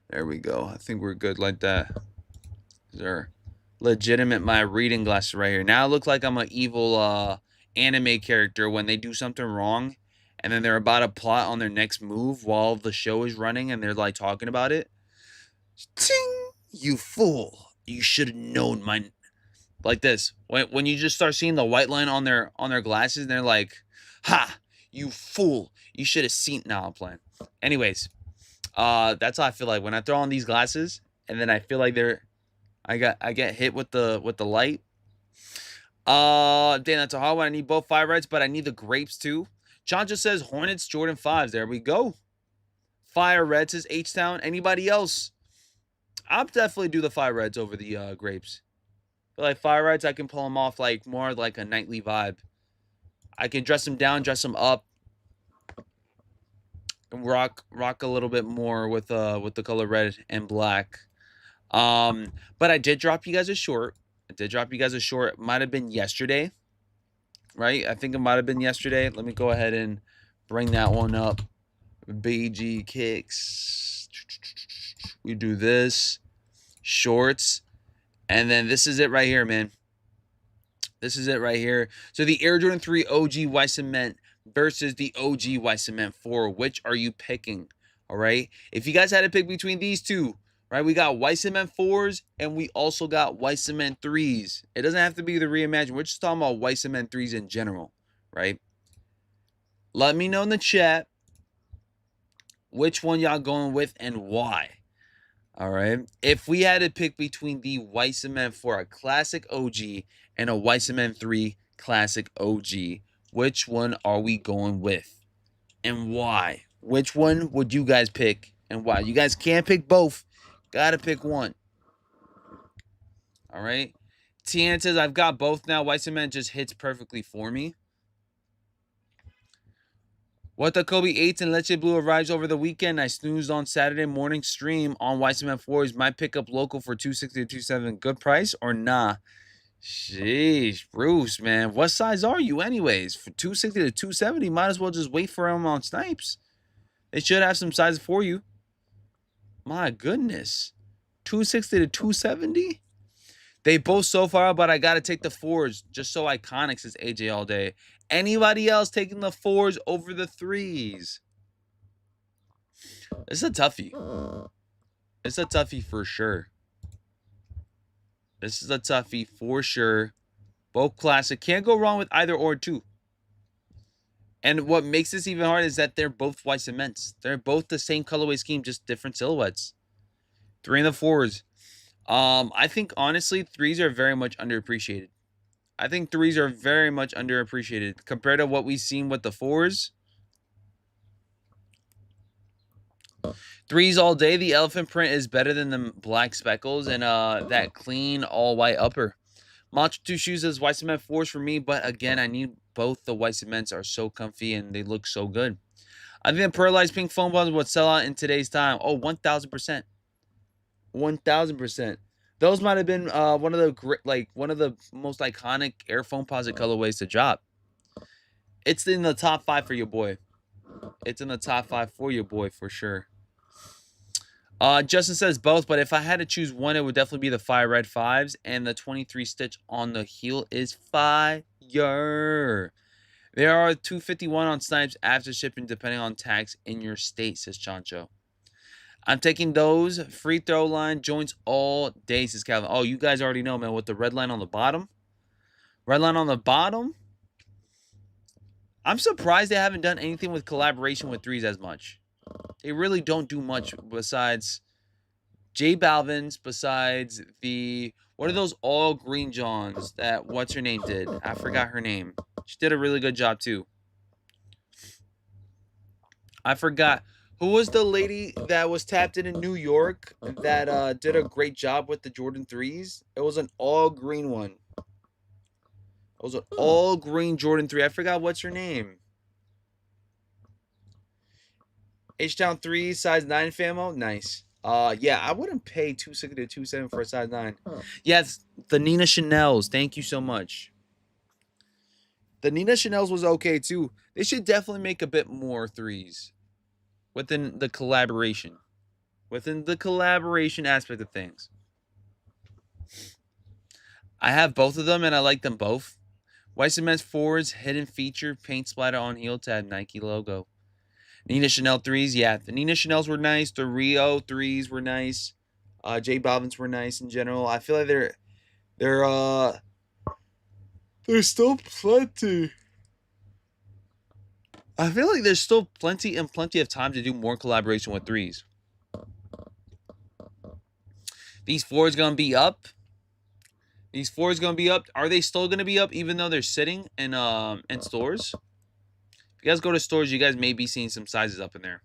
There we go. I think we're good like that. These are legitimate my reading glasses right here. Now I look like I'm an evil anime character when they do something wrong and then they're about to plot on their next move while the show is running and they're like talking about it. Ting! You fool. You should have known my like this. When you just start seeing the white line on their glasses and they're like, "Ha, you fool. You should have seen." Now I'm playing. Anyways, that's how I feel like when I throw on these glasses and then I feel like I get hit with the light. Damn, that's a hard one. I need both Fire Reds, but I need the grapes too. John just says Hornets Jordan 5s. There we go. Fire Reds says H-Town. Anybody else? I'll definitely do the Fire Reds over the grapes. But like Fire Reds, I can pull them off like more like a nightly vibe. I can dress them down, dress them up, and rock a little bit more with the color red and black. But I did drop you guys a short. It might have been yesterday, right? I think it might have been yesterday. Let me go ahead and bring that one up. BG kicks. We do this. Shorts. And then this is it right here, man. This is it right here. So the Air Jordan 3 OG White Cement versus the OG White Cement 4. Which are you picking? All right. If you guys had to pick between these two, right, we got white cement 4s and we also got white cement 3s. It doesn't have to be the reimagined. We're just talking about white cement 3s in general, right? Let me know in the chat which one y'all going with and why. All right. If we had to pick between the white cement 4, a classic OG, and a white cement 3 classic OG, which one are we going with and why? Which one would you guys pick and why? You guys can't pick both. Gotta pick one. All right. Tian says, I've got both now. White cement just hits perfectly for me. What the Kobe 8s and Leche Blue arrives over the weekend. I snoozed on Saturday morning stream on White Cement 4s. Might pick up local for 260 to 270. Good price or nah? Sheesh, Bruce, man. What size are you anyways? For 260 to 270, might as well just wait for them on Snipes. They should have some sizes for you. My goodness. 260 to 270? They both so far, but I got to take the 4s. Just so iconic, says AJ all day. Anybody else taking the 4s over the 3s? It's a toughie. It's a toughie for sure. This is a toughie for sure. Both classic. Can't go wrong with either or two. And what makes this even hard is that they're both white cements. They're both the same colorway scheme, just different silhouettes. 3 and the 4s. I think honestly, 3s are very much underappreciated. I think 3s are very much underappreciated compared to what we've seen with the 4s. 3s all day. The elephant print is better than the black speckles and that clean all white upper. Mantra 2 shoes says white cement 4s for me, but again, I need both. The white cements are so comfy and they look so good. I think the pearlized pink foam balls would sell out in today's time. Oh, 1,000%. 1,000%. Those might have been one of the most iconic Air Foamposite colorways to drop. It's in the top 5 for your boy. It's in the top 5 for your boy for sure. Justin says both, but if I had to choose one, it would definitely be the fire red 5s, and the 23 stitch on the heel is fire. There are 251 on Snipes after shipping, depending on tax in your state, says Chancho. I'm taking those free throw line joints all day, says Calvin. Oh, you guys already know, man, with the red line on the bottom. Red line on the bottom. I'm surprised they haven't done anything with collaboration with 3s as much. They really don't do much besides J Balvin's, besides the, what are those all green Johns that what's her name did? I forgot her name. She did a really good job too. I forgot. Who was the lady that was tapped in New York that did a great job with the Jordan 3s? It was an all green one. It was an all green Jordan 3. I forgot what's her name. H-Town 3, size 9 famo. Nice. Yeah, I wouldn't pay 260 to 270 for a size 9. Yes, the Nina Chanel's. Thank you so much. The Nina Chanel's was okay too. They should definitely make a bit more 3s within the collaboration. Within the collaboration aspect of things. I have both of them and I like them both. White Cement's 4s, hidden feature, paint splatter on heel tab, Nike logo. Nina Chanel 3s, yeah. The Nina Chanel's were nice. The Rio 3s were nice. J Balvin's were nice in general. I feel like there's still plenty. I feel like there's still plenty of time to do more collaboration with 3s. These 4s gonna be up. These 4s gonna be up. Are they still gonna be up even though they're sitting in stores? If you guys go to stores, you guys may be seeing some sizes up in there.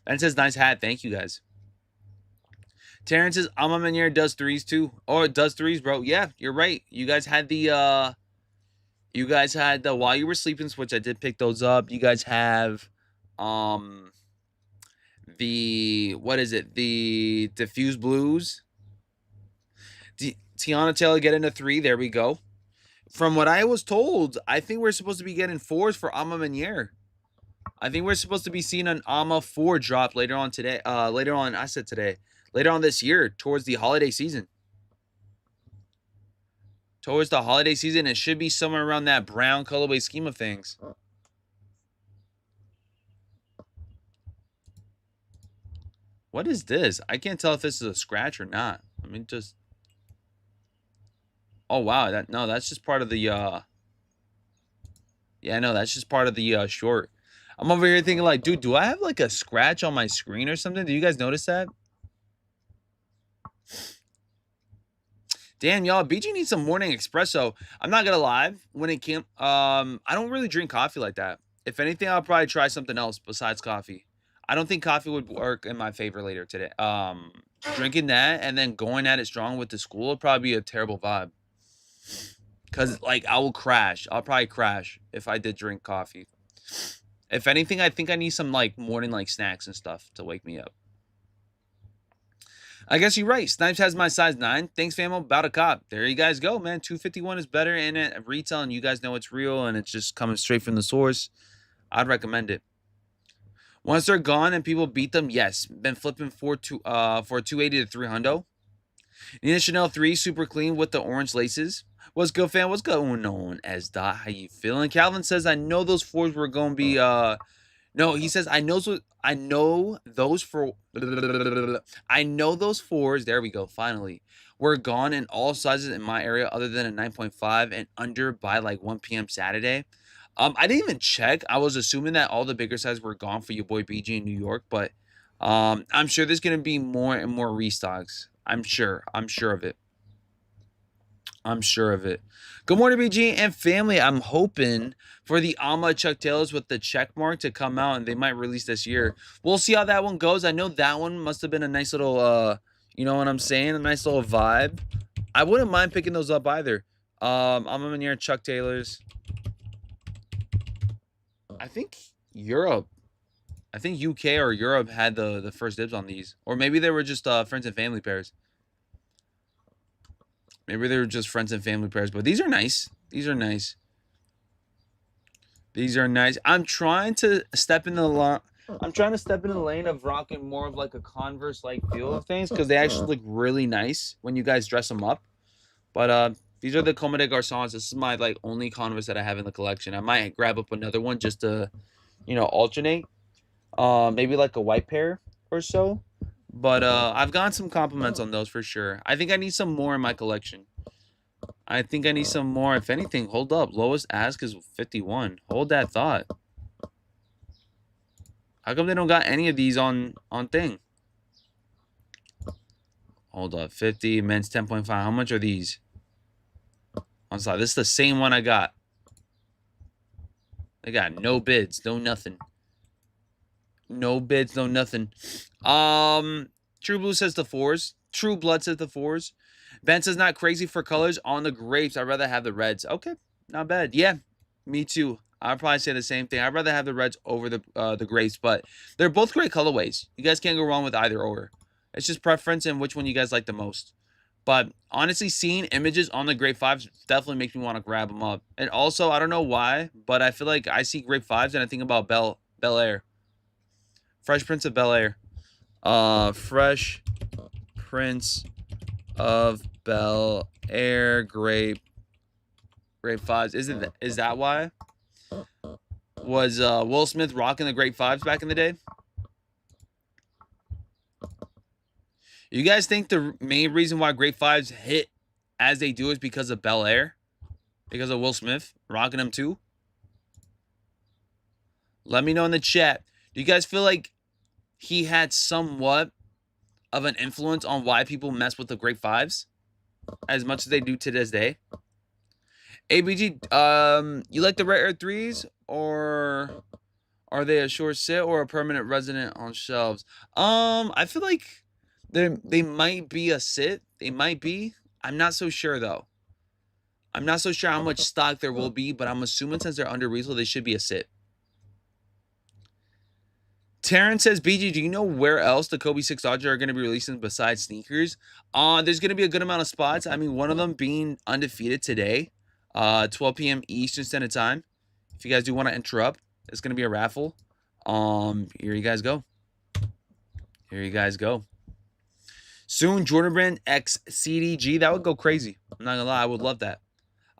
Ben says, nice hat. Thank you, guys. Terrence says, Alma Manier does 3s too. Oh, it does 3s, bro. Yeah, you're right. You guys had the while you were sleeping switch. I did pick those up. You guys have the, what is it? The diffuse blues. Tiana Taylor get into 3. There we go. From what I was told, I think we're supposed to be getting 4s for Alma Manier. I think we're supposed to be seeing an Alma 4 drop later on today. Later on this year, towards the holiday season. Towards the holiday season, it should be somewhere around that brown colorway scheme of things. What is this? I can't tell if this is a scratch or not. Let me just. Oh wow, that's just part of the yeah, no, that's just part of the short. I'm over here thinking like, dude, do I have like a scratch on my screen or something? Do you guys notice that? Damn, y'all, BG needs some morning espresso. I'm not gonna lie, when it came, I don't really drink coffee like that. If anything, I'll probably try something else besides coffee. I don't think coffee would work in my favor later today. Drinking that and then going at it strong with the school would probably be a terrible vibe. Cause like I will crash. I'll probably crash if I did drink coffee. If anything, I think I need some like morning like snacks and stuff to wake me up. I guess you're right. Snipes has my size 9. Thanks, famo. About a cop. There you guys go, man. 251 is better in it at retail, and you guys know it's real, and it's just coming straight from the source. I'd recommend it. Once they're gone and people beat them, yes. Been flipping for 280 to 300. Nina Chanel 3, super clean with the orange laces. What's good, fam? What's going on, S. Dot? How you feeling? Calvin says, I know those 4s were going to be... No, he says, I know those 4s, there we go, finally, were gone in all sizes in my area other than a 9.5 and under by like 1 p.m. Saturday. I didn't even check. I was assuming that all the bigger sizes were gone for your boy BG in New York, but I'm sure there's going to be more and more restocks. I'm sure of it. Good morning, BG and family. I'm hoping for the Alma Chuck Taylors with the check mark to come out, and they might release this year. We'll see how that one goes. I know that one must have been a nice little, you know what I'm saying? A nice little vibe. I wouldn't mind picking those up either. I'm in here, Chuck Taylors. I think UK or Europe had the first dibs on these. Or maybe they were just friends and family pairs. Maybe they were just friends and family pairs, but these are nice. I'm trying to step in the lane of rocking more of like a Converse like feel of things because they actually look really nice when you guys dress them up. But these are the Comme des Garçons. This is my like only Converse that I have in the collection. I might grab up another one just to, you know, alternate. Maybe like a white pair or so. But I've gotten some compliments on those for sure. I think I need some more in my collection. If anything, hold up. Lowest ask is 51. Hold that thought. How come they don't got any of these on thing? Hold up. 50. Men's 10.5. How much are these? I'm sorry. This is the same one I got. They got no bids. No nothing. No bids, no nothing. True Blue says the 4s. True Blood says the 4s. Ben says not crazy for colors on the grapes. I'd rather have the reds. Okay, not bad. Yeah, me too. I'd probably say the same thing. I'd rather have the reds over the grapes, but they're both great colorways. You guys can't go wrong with either or. It's just preference and which one you guys like the most. But honestly, seeing images on the Grape 5s definitely makes me want to grab them up. And also, I don't know why, but I feel like I see Grape 5s and I think about Bel Air. Fresh Prince of Bel Air. Fresh Prince of Bel Air Grape 5s. Is that why? Was Will Smith rocking the Grape 5s back in the day? You guys think the main reason why Grape 5s hit as they do is because of Bel Air? Because of Will Smith rocking them too? Let me know in the chat. Do you guys feel like he had somewhat of an influence on why people mess with the Grape 5s as much as they do to this day? ABG, you like the Rare Air 3s, or are they a short sit or a permanent resident on shelves? I feel like they might be a sit. They might be. I'm not so sure though. I'm not so sure how much stock there will be, but I'm assuming since they're under resale, they should be a sit. Terrence says, BG, do you know where else the Kobe 6 Dodger are going to be releasing besides sneakers? There's going to be a good amount of spots. I mean, one of them being Undefeated today, 12 p.m. Eastern Standard Time. If you guys do want to interrupt, it's going to be a raffle. Here you guys go. Soon, Jordan Brand X CDG. That would go crazy. I'm not going to lie. I would love that.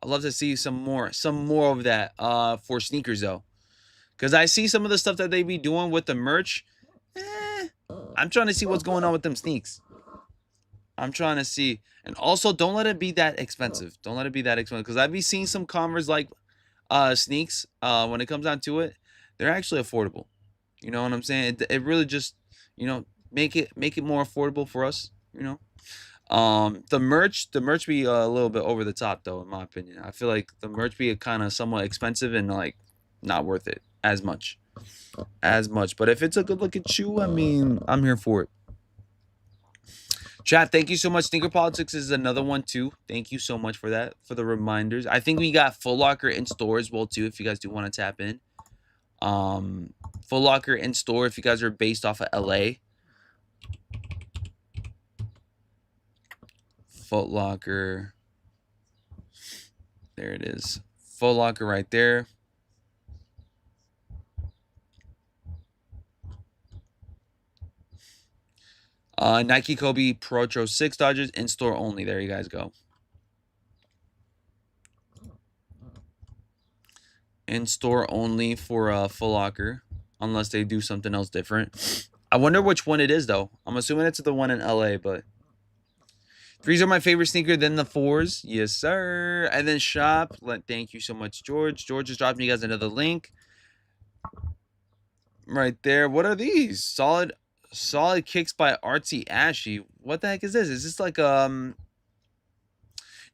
I'd love to see some more of that for sneakers, though. Because I see some of the stuff that they be doing with the merch. I'm trying to see what's going on with them sneaks. I'm trying to see. And also, don't let it be that expensive. Don't let it be that expensive. Because I've been seeing some Converse like sneaks. When it comes down to it, they're actually affordable. You know what I'm saying? It really just, make it more affordable for us. The merch be a little bit over the top though, in my opinion. I feel like the merch be kind of somewhat expensive and like not worth it as much. But if it's a good looking shoe, I mean, I'm here for it. Chat, thank you so much. Sneaker Politics is another one too. Thank you so much for that, for the reminders. I think we got Foot Locker in store as well too, if you guys do want to tap in. Foot Locker in store if you guys are based off of LA. Foot Locker. There it is. Foot Locker right there. Nike Kobe Pro Tro 6 Dodgers in store only. There you guys go. In store only for Foot Locker, unless they do something else different. I wonder which one it is though. I'm assuming it's the one in LA, but 3s are my favorite sneaker, then the 4s. Yes, sir. And then shop. Thank you so much, George. George is dropping you guys another link. Right there. What are these? Solid kicks by Artsy Ashy. What the heck is this? Is this like Nike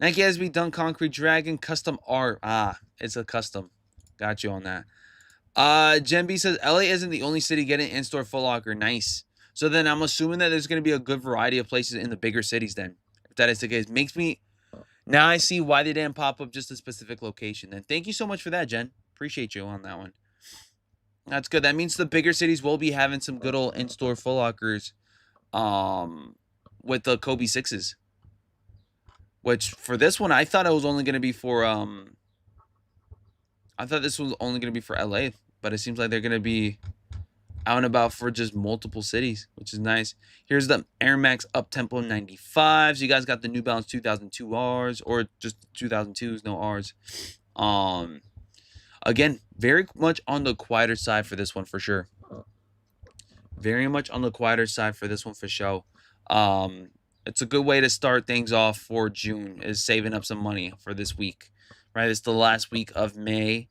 SB Dunk Concrete Dragon custom art? Ah, it's a custom. Got you on that. Jen B says LA isn't the only city getting in-store Foot Locker. Nice. So then I'm assuming that there's going to be a good variety of places in the bigger cities then. If that is the case. Now I see why they didn't pop up just a specific location. Then thank you so much for that, Jen. Appreciate you on that one. That's good. That means the bigger cities will be having some good old in-store Foot Lockers with the Kobe 6s. Which for this one, I thought it was only going to be for I thought this was only going to be for LA, but it seems like they're going to be out and about for just multiple cities, which is nice. Here's the Air Max Up Tempo 95s. You guys got the New Balance 2002 Rs or just 2002s, no Rs. Again, very much on the quieter side for this one for sure. Very much on the quieter side for this one for sure. It's a good way to start things off for June, is saving up some money for this week, right? It's the last week of May,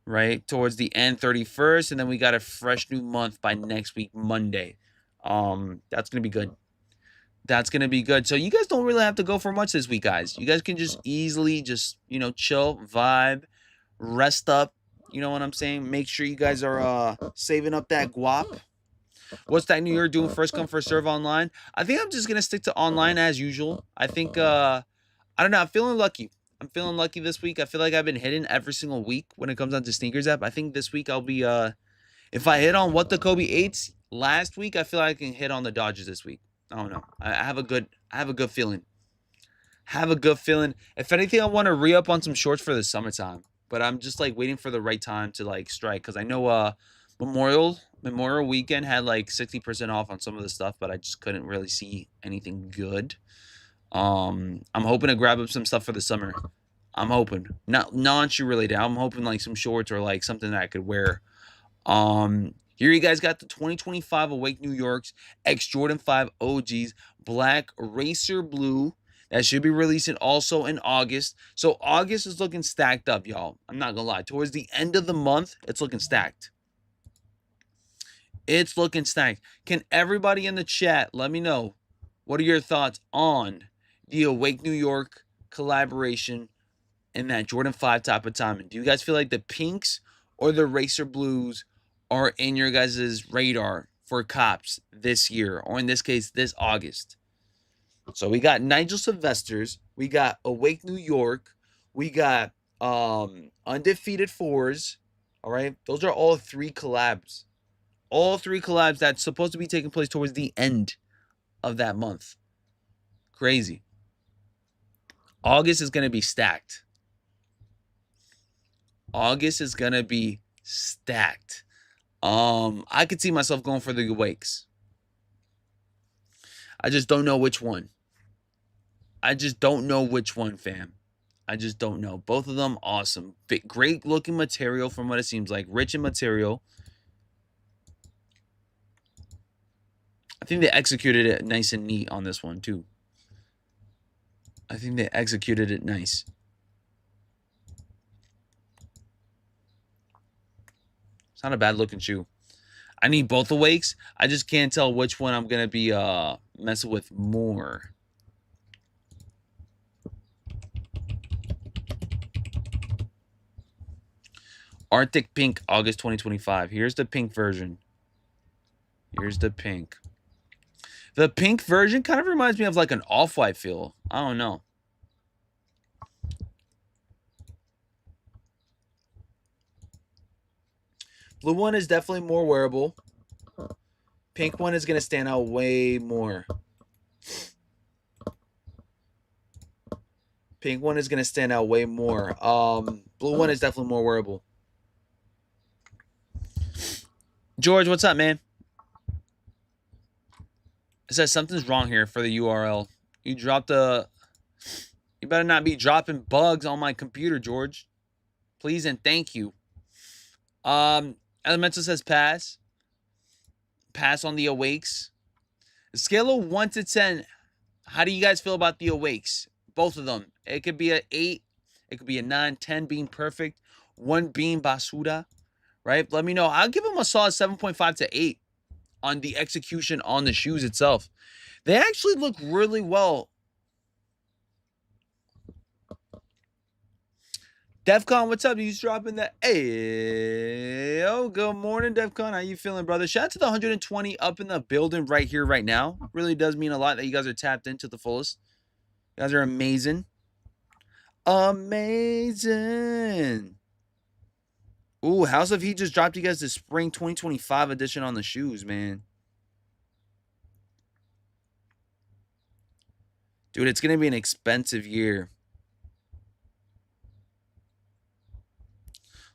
right? Towards the end, 31st, and then we got a fresh new month by next week, Monday. That's going to be good. That's going to be good. So you guys don't really have to go for much this week, guys. You guys can just easily chill, vibe, rest up. You know what I'm saying? Make sure you guys are saving up that guap. What's that New Year doing? First come, first serve online? I think I'm just going to stick to online as usual. I think, I don't know. I'm feeling lucky. I'm feeling lucky this week. I feel like I've been hitting every single week when it comes down to sneakers app. I think this week I'll be, if I hit on what the Kobe 8s last week, I feel like I can hit on the Dodgers this week. I don't know. I have a good feeling. If anything, I want to re-up on some shorts for the summertime. But I'm just like waiting for the right time to like strike. Because I know Memorial weekend had like 60% off on some of the stuff. But I just couldn't really see anything good. I'm hoping to grab up some stuff for the summer. I'm hoping. Not non-shoe related. I'm hoping like some shorts or like something that I could wear. Here you guys got the 2025 Awake New York's X Jordan 5 OGs Black Racer Blue. That should be releasing also in August. So August is looking stacked up, y'all. I'm not going to lie. Towards the end of the month, it's looking stacked. It's looking stacked. Can everybody in the chat let me know, what are your thoughts on the Awake New York collaboration and that Jordan 5 type of timing? Do you guys feel like the pinks or the Racer Blues are in your guys' radar for cops this year, or in this case, this August? So we got Nigel Sylvester's, we got Awake New York, we got Undefeated 4s. All right, those are all 3 collabs. All 3 collabs that's supposed to be taking place towards the end of that month. Crazy. August is going to be stacked. August is going to be stacked. I could see myself going for the Awakes. I just don't know which one. I just don't know which one, fam. I just don't know. Both of them, awesome. Great looking material from what it seems like. Rich in material. I think they executed it nice and neat on this one, too. I think they executed it nice. It's not a bad looking shoe. I need both awakes. I just can't tell which one I'm going to be messing with more. Arctic Pink, August 2025. Here's the pink version. Here's the pink. The pink version kind of reminds me of like an off-white feel. I don't know. Blue one is definitely more wearable. Pink one is going to stand out way more. Pink one is going to stand out way more. Blue one is definitely more wearable. George, what's up, man? It says something's wrong here for the URL. You dropped a... You better not be dropping bugs on my computer, George. Please and thank you. Elemental says pass. Pass on the awakes. Scale of 1 to 10. How do you guys feel about the awakes? Both of them. It could be an 8. It could be a 9. 10 being perfect. 1 being basura. Right? Let me know. I'll give them a solid 7.5 to 8 on the execution on the shoes itself. They actually look really well. Defcon, what's up? He's dropping that. Hey, oh, good morning, Defcon. How you feeling, brother? Shout out to the 120 up in the building right here, right now. Really does mean a lot that you guys are tapped into the fullest. You guys are amazing. Amazing. Ooh, House of Heat just dropped you guys the spring 2025 edition on the shoes, man. Dude, it's going to be an expensive year.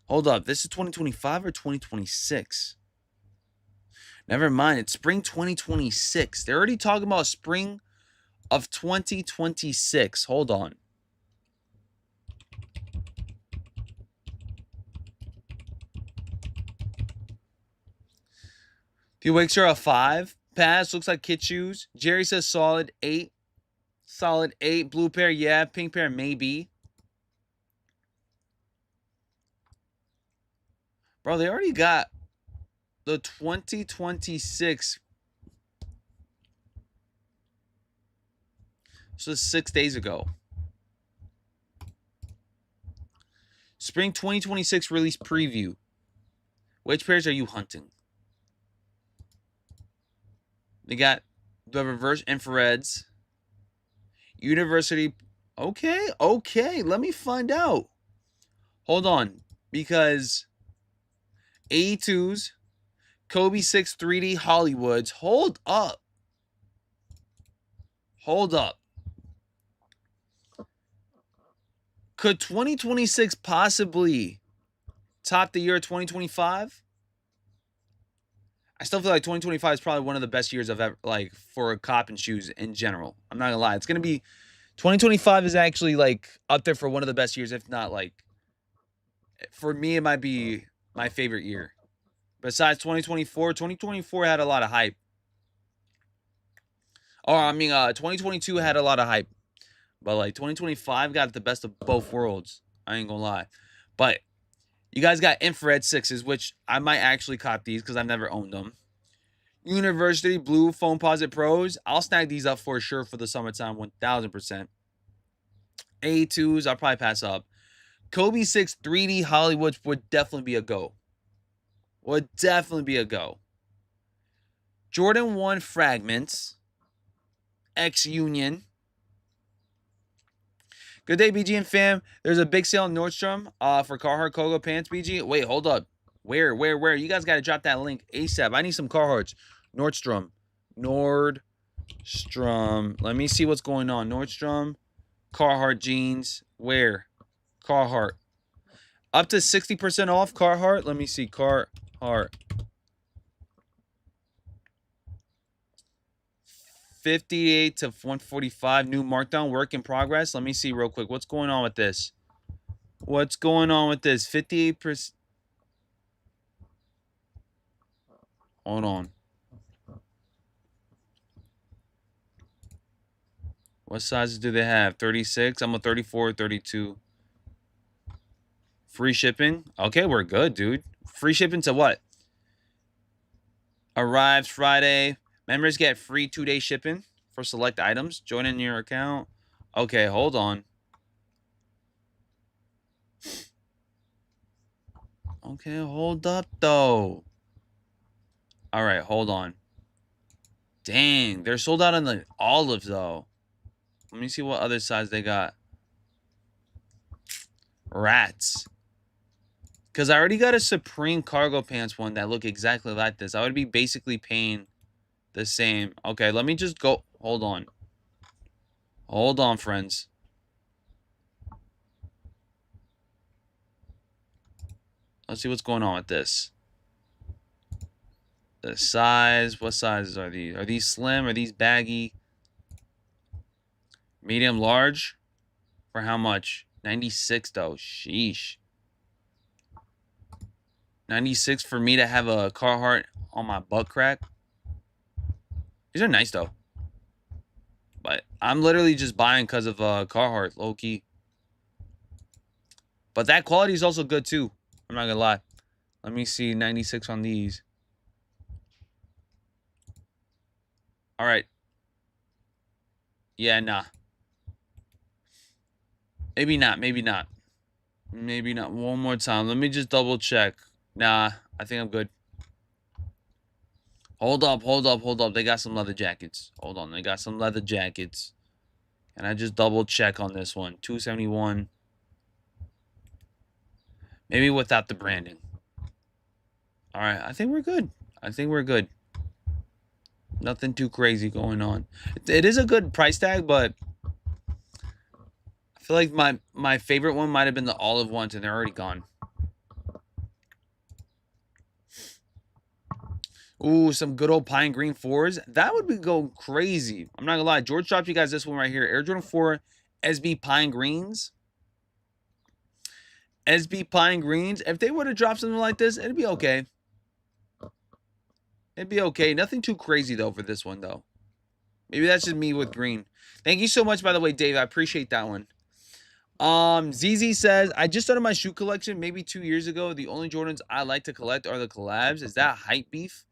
Hold up. This is 2025 or 2026? Never mind. It's spring 2026. They're already talking about spring of 2026. Hold on. The awakes are a 5. Pass. Looks like kid shoes. Jerry says solid 8. Solid 8. Blue pair, yeah. Pink pair, maybe. Bro, they already got the 2026. So 6 days ago. Spring 2026 release preview. Which pairs are you hunting? They got the reverse infrareds. University. Okay. Let me find out. Hold on. Because 82s, Kobe 6 3D Hollywoods. Hold up. Could 2026 possibly top the year 2025? I still feel like 2025 is probably one of the best years I've ever, like, for cop and shoes in general. I'm not gonna lie. It's gonna be 2025 is actually like up there for one of the best years, if not like, for me, it might be my favorite year. Besides 2024, 2024 had a lot of hype. 2022 had a lot of hype. But like 2025 got the best of both worlds. I ain't gonna lie. But you guys got infrared 6s, which I might actually cop these because I've never owned them. University Blue Foamposite Pros. I'll snag these up for sure for the summertime, 1000%. A2s, I'll probably pass up. Kobe 6 3D Hollywood would definitely be a go. Jordan 1 Fragments. X Union. Good day, BG and fam. There's a big sale in Nordstrom for Carhartt Kogo pants, BG. Wait, hold up. Where? You guys got to drop that link ASAP. I need some Carhartts. Nordstrom. Let me see what's going on. Nordstrom. Carhartt jeans. Where? Carhartt. Up to 60% off Carhartt. Let me see. Carhartt. 58 to 145. New markdown. Work in progress. Let me see real quick. What's going on with this? 58%. Hold on. What sizes do they have? 36. I'm a 34, 32. Free shipping. Okay, we're good, dude. Free shipping to what? Arrives Friday. Members get free 2-day shipping for select items. Join in your account. Okay, hold on. Okay, hold up, though. All right, hold on. Dang, they're sold out on the olives, though. Let me see what other size they got. Rats. Because I already got a Supreme cargo pants one that look exactly like this. I would be basically paying the same. Okay, let me just go. Hold on. Hold on, friends. Let's see what's going on with this. The size. What sizes are these? Are these slim? Are these baggy? Medium, large? For how much? 96 though. Sheesh. 96 for me to have a Carhartt on my butt crack. These are nice though. But I'm literally just buying because of Carhartt, low key. But that quality is also good too. I'm not gonna lie. Let me see 96 on these. All right. Yeah, nah. Maybe not. Maybe not. Maybe not. One more time. Let me just double check. Nah, I think I'm good. Hold up, hold up, hold up. They got some leather jackets. Hold on. They got some leather jackets. Can I just double check on this one? 271. Maybe without the branding. All right. I think we're good. I think we're good. Nothing too crazy going on. It is a good price tag, but I feel like my favorite one might have been the olive ones, and they're already gone. Ooh, some good old pine green 4s. That would be going crazy. I'm not gonna lie. George dropped you guys this one right here. Air Jordan 4 SB Pine Greens. SB Pine Greens. If they were to drop something like this, it'd be okay. It'd be okay. Nothing too crazy, though, for this one, though. Maybe that's just me with green. Thank you so much, by the way, Dave. I appreciate that one. ZZ says, I just started my shoe collection maybe 2 years ago. The only Jordans I like to collect are the collabs. Is that hype beef?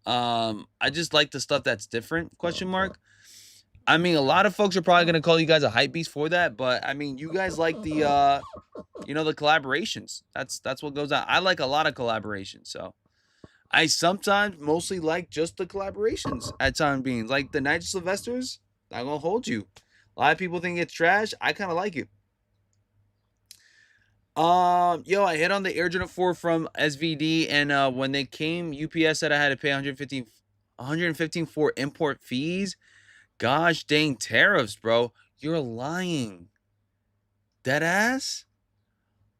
I just like the stuff that's different, question mark. I mean, a lot of folks are probably going to call you guys a hype beast for that, but I mean, you guys like the, you know, the collaborations. That's what goes on. I like a lot of collaborations, so I sometimes mostly like just the collaborations at time being. Like the Nigel Sylvesters, not gonna hold you. A lot of people think it's trash. I kind of like it. Yo, I hit on the Air Jordan 4 from SVD, and when they came, UPS said I had to pay 115 for import fees. Gosh dang tariffs, bro. You're lying. Dead ass?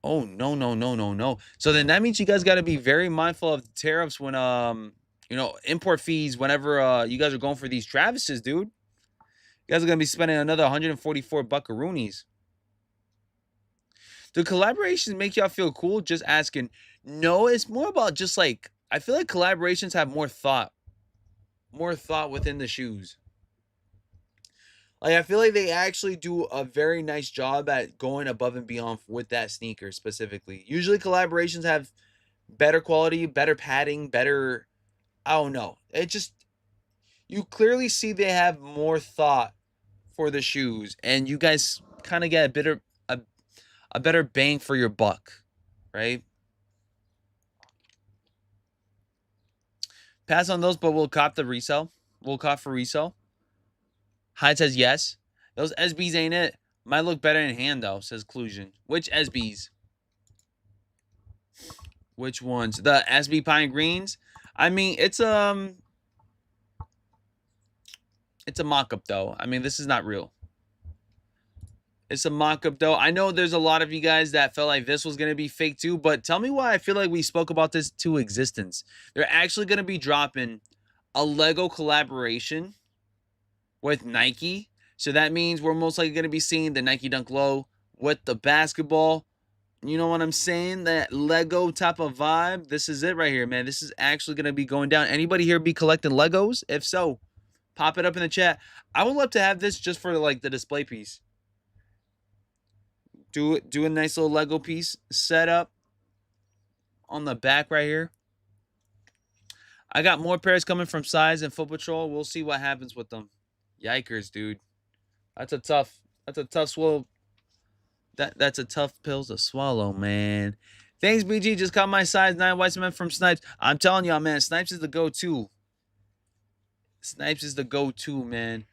Oh, no, no, no, no, no. So then that means you guys got to be very mindful of the tariffs when, you know, import fees whenever you guys are going for these Travises, dude. You guys are going to be spending another 144 buckaroonies. Do collaborations make y'all feel cool? Just asking. No, it's more about just like, I feel like collaborations have more thought within the shoes. Like, I feel like they actually do a very nice job at going above and beyond with that sneaker specifically. Usually collaborations have better quality, better padding, better, I don't know. It just, you clearly see they have more thought for the shoes, and you guys kind of get a better bang for your buck, right? Pass on those, but we'll cop the resale. We'll cop for resale. Hyde says yes. Those SBs ain't it. Might look better in hand though, says Clusion. Which SBs? Which ones? The SB Pine Greens? I mean, it's a mock-up though. I mean, this is not real. It's a mock-up though. I know there's a lot of you guys that felt like this was going to be fake too, but tell me why I feel like we spoke about this to existence. They're actually going to be dropping a Lego collaboration with Nike. So that means we're most likely going to be seeing the Nike Dunk Low with the basketball. You know what I'm saying? That Lego type of vibe. This is it right here, man. This is actually going to be going down. Anybody here be collecting Legos? If so, Pop it up in the chat. I would love to have this just for like the display piece. Do a nice little Lego piece set up on the back right here. I got more pairs coming from Size and Foot Patrol. We'll see what happens with them. Yikers, dude. That's a tough swallow. That's a tough pill to swallow, man. Thanks, BG. Just got my size 9 white cement from Snipes. I'm telling y'all, man, Snipes is the go-to. Snipes is the go-to, man.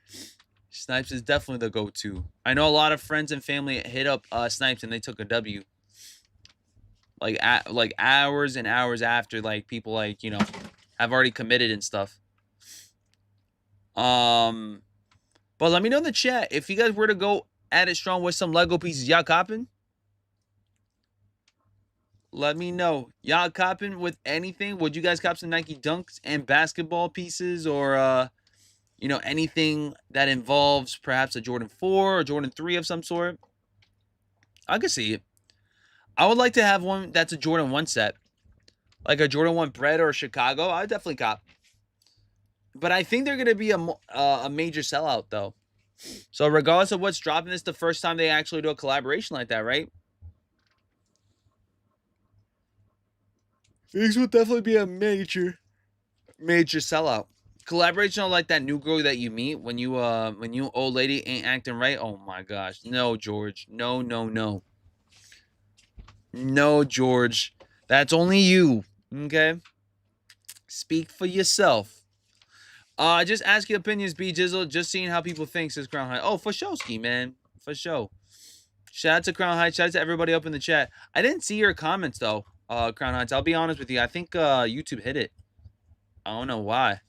Snipes is definitely the go-to. I know a lot of friends and family hit up Snipes and they took a W. Like hours and hours after, like, people, like, you know, have already committed and stuff. But let me know in the chat if you guys were to go at it strong with some Lego pieces. Y'all copping? Let me know. Y'all copping with anything? Would you guys cop some Nike Dunks and basketball pieces, or you know, anything that involves perhaps a Jordan 4 or Jordan 3 of some sort? I could see it. I would like to have one that's a Jordan 1 set. Like a Jordan 1 Bread or Chicago. I would definitely cop. But I think they're going to be a major sellout, though. So regardless of what's dropping, this is the first time they actually do a collaboration like that, right? These would definitely be a major sellout. Collaboration on like that new girl that you meet when you old lady ain't acting right. Oh my gosh. No, George. No, no, no. No, George. That's only you. Okay? Speak for yourself. Just ask your opinions, B Jizzle. Just seeing how people think, says Crown High. Oh, for sure, Ski, man. For sure. Shout out to Crown High. Shout out to everybody up in the chat. I didn't see your comments, though, Crown Heights. I'll be honest with you. I think YouTube hit it. I don't know why.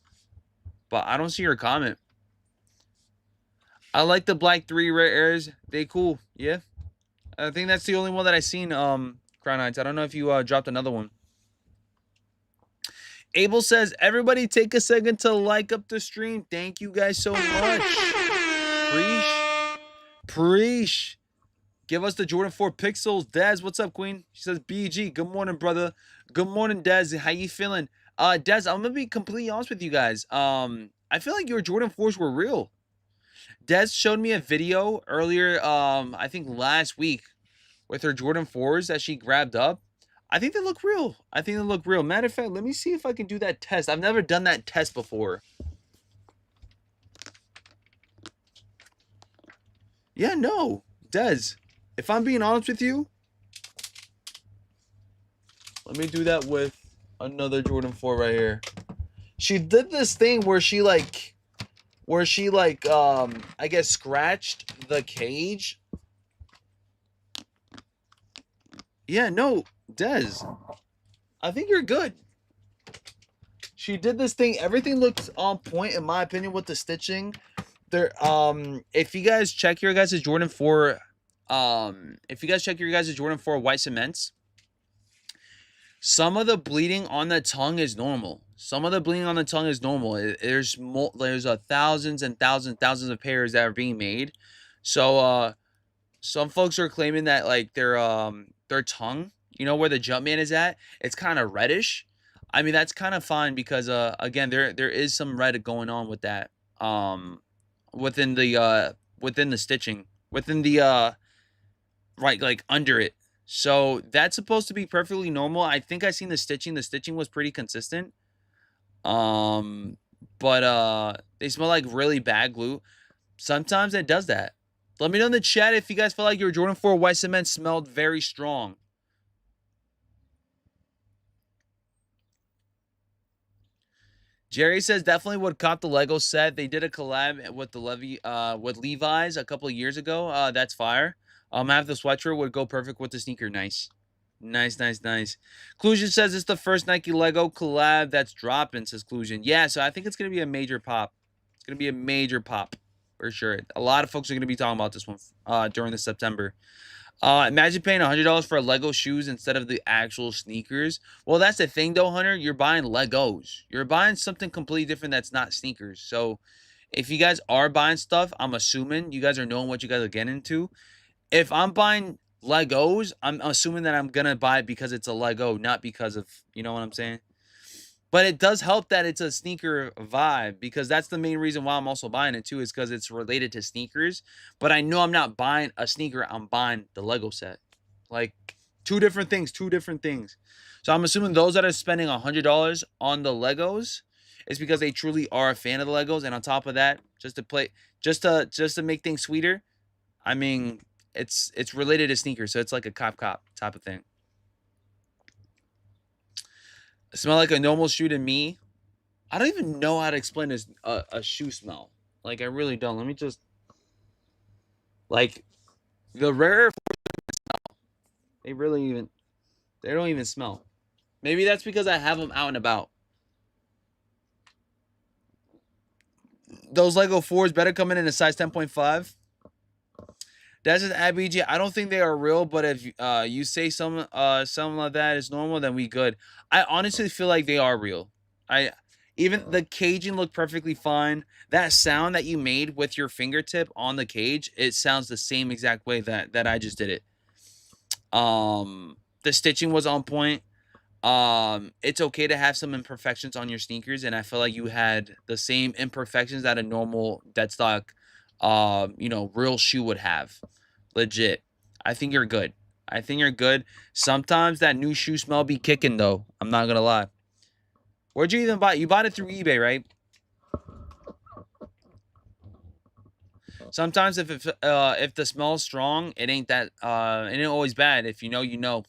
But I don't see your comment. I like the black 3 rare airs. They cool. Yeah. I think that's the only one that I seen, Crown Heights. I don't know if you dropped another one. Abel says, everybody take a second to like up the stream. Thank you guys so much. Preach. Give us the Jordan 4 Pixels. Dez, what's up, Queen? She says, BG, good morning, brother. Good morning, Dez. How you feeling? Dez, I'm going to be completely honest with you guys. I feel like your Jordan 4s were real. Dez showed me a video earlier, I think last week, with her Jordan 4s that she grabbed up. I think they look real. Matter of fact, let me see if I can do that test. I've never done that test before. Yeah, no. Dez, if I'm being honest with you, let me do that with another Jordan 4 right here. She did this thing where she I guess scratched the cage. Yeah, no, Dez, I think you're good. She did this thing. Everything looks on point, in my opinion, with the stitching. There, if you guys check your guys' Jordan 4, white cements, some of the bleeding on the tongue is normal. There's thousands and thousands of pairs that are being made. So, some folks are claiming that like their tongue, you know, where the Jumpman is at, it's kind of reddish. I mean, that's kind of fine because again, there is some red going on with that. Within the stitching, within the right, like under it. So that's supposed to be perfectly normal. I think I seen the stitching. The stitching was pretty consistent. But they smell like really bad glue. Sometimes it does that. Let me know in the chat if you guys feel like your Jordan 4 white cement smelled very strong. Jerry says definitely would cop the Lego set. They did a collab with with Levi's a couple of years ago. That's fire. Have the sweatshirt would go perfect with the sneaker. Nice. Clusion says it's the first Nike Lego collab that's dropping, says Clusion. Yeah, so I think it's gonna be a major pop. For sure. A lot of folks are gonna be talking about this one during the September. Imagine paying $100 for Lego shoes instead of the actual sneakers. Well, that's the thing, though, Hunter. You're buying Legos. You're buying something completely different that's not sneakers. So, if you guys are buying stuff, I'm assuming you guys are knowing what you guys are getting into. If I'm buying Legos, I'm assuming that I'm gonna buy it because it's a Lego, not because of, you know what I'm saying? But it does help that it's a sneaker vibe, because that's the main reason why I'm also buying it too, is because it's related to sneakers. But I know I'm not buying a sneaker, I'm buying the Lego set. Like, two different things, two different things. So I'm assuming those that are spending $100 on the Legos is because they truly are a fan of the Legos. And on top of that, just to make things sweeter, I mean, it's related to sneakers, so it's like a cop type of thing. Smell like a normal shoe to me. I don't even know how to explain this a shoe smell. Like, I really don't. Let me just, like, the rare they don't even smell. Maybe that's because I have them out and about. Those Lego 4s better come in a size 10.5. That's just ABG. I don't think they are real, but if you say something like that is normal, then we good. I honestly feel like they are real. Even the caging looked perfectly fine. That sound that you made with your fingertip on the cage, it sounds the same exact way that I just did it. The stitching was on point. It's okay to have some imperfections on your sneakers, and I feel like you had the same imperfections that a normal dead stock real shoe would have. Legit. I think you're good. I think you're good. Sometimes that new shoe smell be kicking, though. I'm not gonna lie. Where'd you even buy it? You bought it through eBay, right? Sometimes if the smell's strong, it ain't always bad. If you know, you know.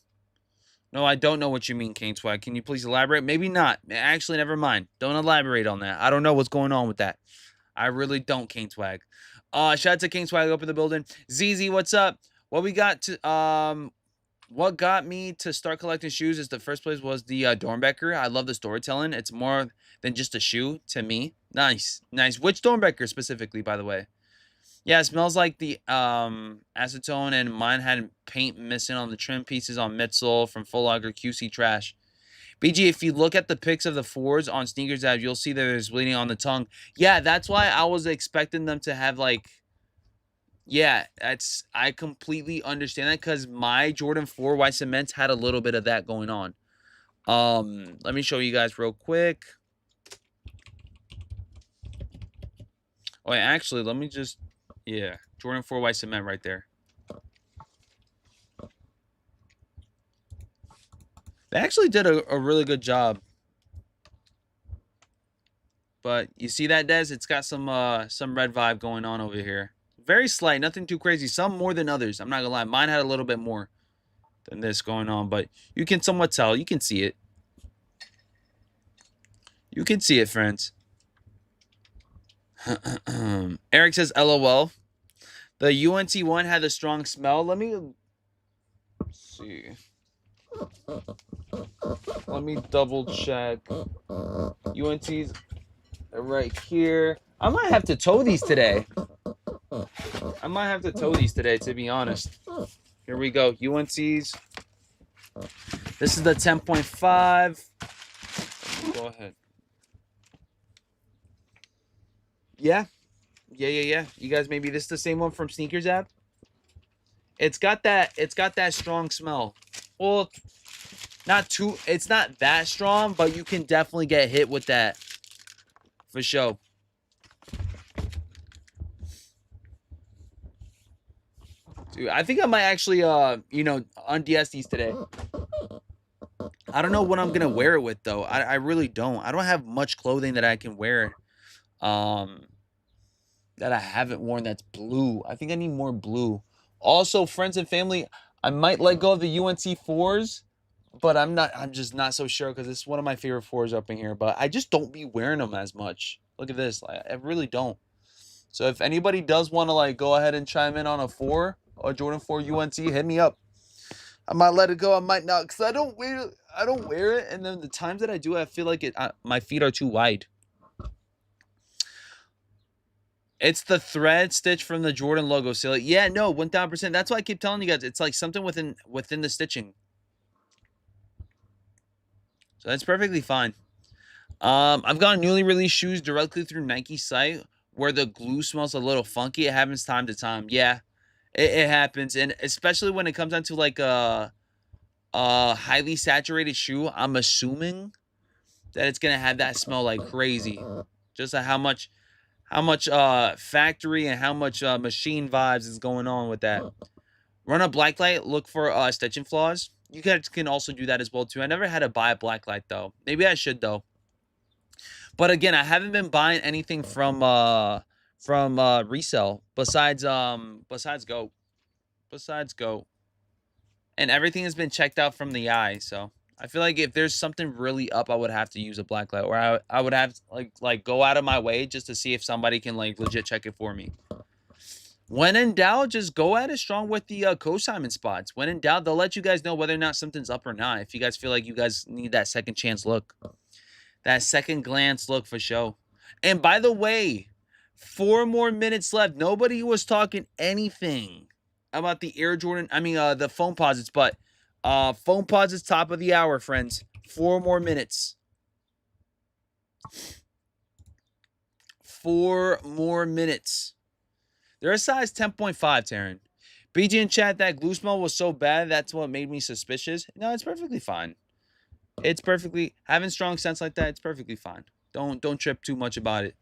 No, I don't know what you mean, Kane Swag. Can you please elaborate? Maybe not. Actually, never mind. Don't elaborate on that. I don't know what's going on with that. I really don't, Kane Swag. Shout out to King Swag up in the building. ZZ, what's up? What got me to start collecting shoes is the first place was the Dornbecker. I love the storytelling. It's more than just a shoe to me. Nice. Which Dornbecker specifically, by the way? Yeah, it smells like the acetone, and mine had paint missing on the trim pieces on midsole from Full Lager QC Trash. BG, if you look at the pics of the 4s on Sneakers app, you'll see that there's bleeding on the tongue. Yeah, that's why I was expecting them to have, like... Yeah, I completely understand that, because my Jordan 4 White Cements had a little bit of that going on. Let me show you guys real quick. Oh, actually, let me just... Yeah, Jordan 4 White Cement right there. They actually did a really good job. But you see that, Des? It's got some red vibe going on over here. Very slight, nothing too crazy. Some more than others. I'm not gonna lie. Mine had a little bit more than this going on, but you can somewhat tell. You can see it. You can see it, friends. Eric says, LOL. The UNT one had a strong smell. Let me see. Let me double check. UNT's right here. I might have to tow these today. To be honest. Here we go. UNC's. This is the 10.5. Go ahead. Yeah. You guys, maybe this is the same one from Sneakers app. It's got that strong smell. Well, it's not that strong, but you can definitely get hit with that. For sure. Dude, I think I might actually, unds these today. I don't know what I'm going to wear it with, though. I really don't. I don't have much clothing that I can wear that I haven't worn that's blue. I think I need more blue. Also, friends and family, I might let go of the UNC 4s, but I'm just not so sure, because it's one of my favorite 4s up in here. But I just don't be wearing them as much. Look at this. I really don't. So if anybody does want to, like, go ahead and chime in on a 4 or Jordan 4 UNC, hit me up. I might let it go. I might not, because I don't wear it. And then the times that I do, I feel like my feet are too wide. It's the thread stitch from the Jordan logo. So yeah, no, 1000%. That's why I keep telling you guys. It's like something within the stitching. So that's perfectly fine. I've got newly released shoes directly through Nike site where the glue smells a little funky. It happens time to time. Yeah, it happens. And especially when it comes down to like a highly saturated shoe, I'm assuming that it's gonna have that smell like crazy. Just how much factory and how much machine vibes is going on with that. Run a blacklight, look for stitching flaws. You guys can also do that as well too. I never had to buy a blacklight though. Maybe I should though. But again, I haven't been buying anything from resale besides Go. Besides Go. And everything has been checked out from the eye, so I feel like if there's something really up, I would have to use a blacklight, or I would have to, like go out of my way just to see if somebody can like legit check it for me. When in doubt, just go at it strong with the consignment spots. When in doubt, they'll let you guys know whether or not something's up or not. If you guys feel like you guys need that second chance look, that second glance look for show. And by the way, 4 more minutes left. Nobody was talking anything about the Air Jordan. I mean, the Foamposites, but Foamposites top of the hour, friends. 4 more minutes. 4 more minutes. They're a size 10.5, Taryn. BG in chat, that glue smell was so bad, that's what made me suspicious. No, it's perfectly fine. It's perfectly, having strong scents like that, it's perfectly fine. Don't trip too much about it.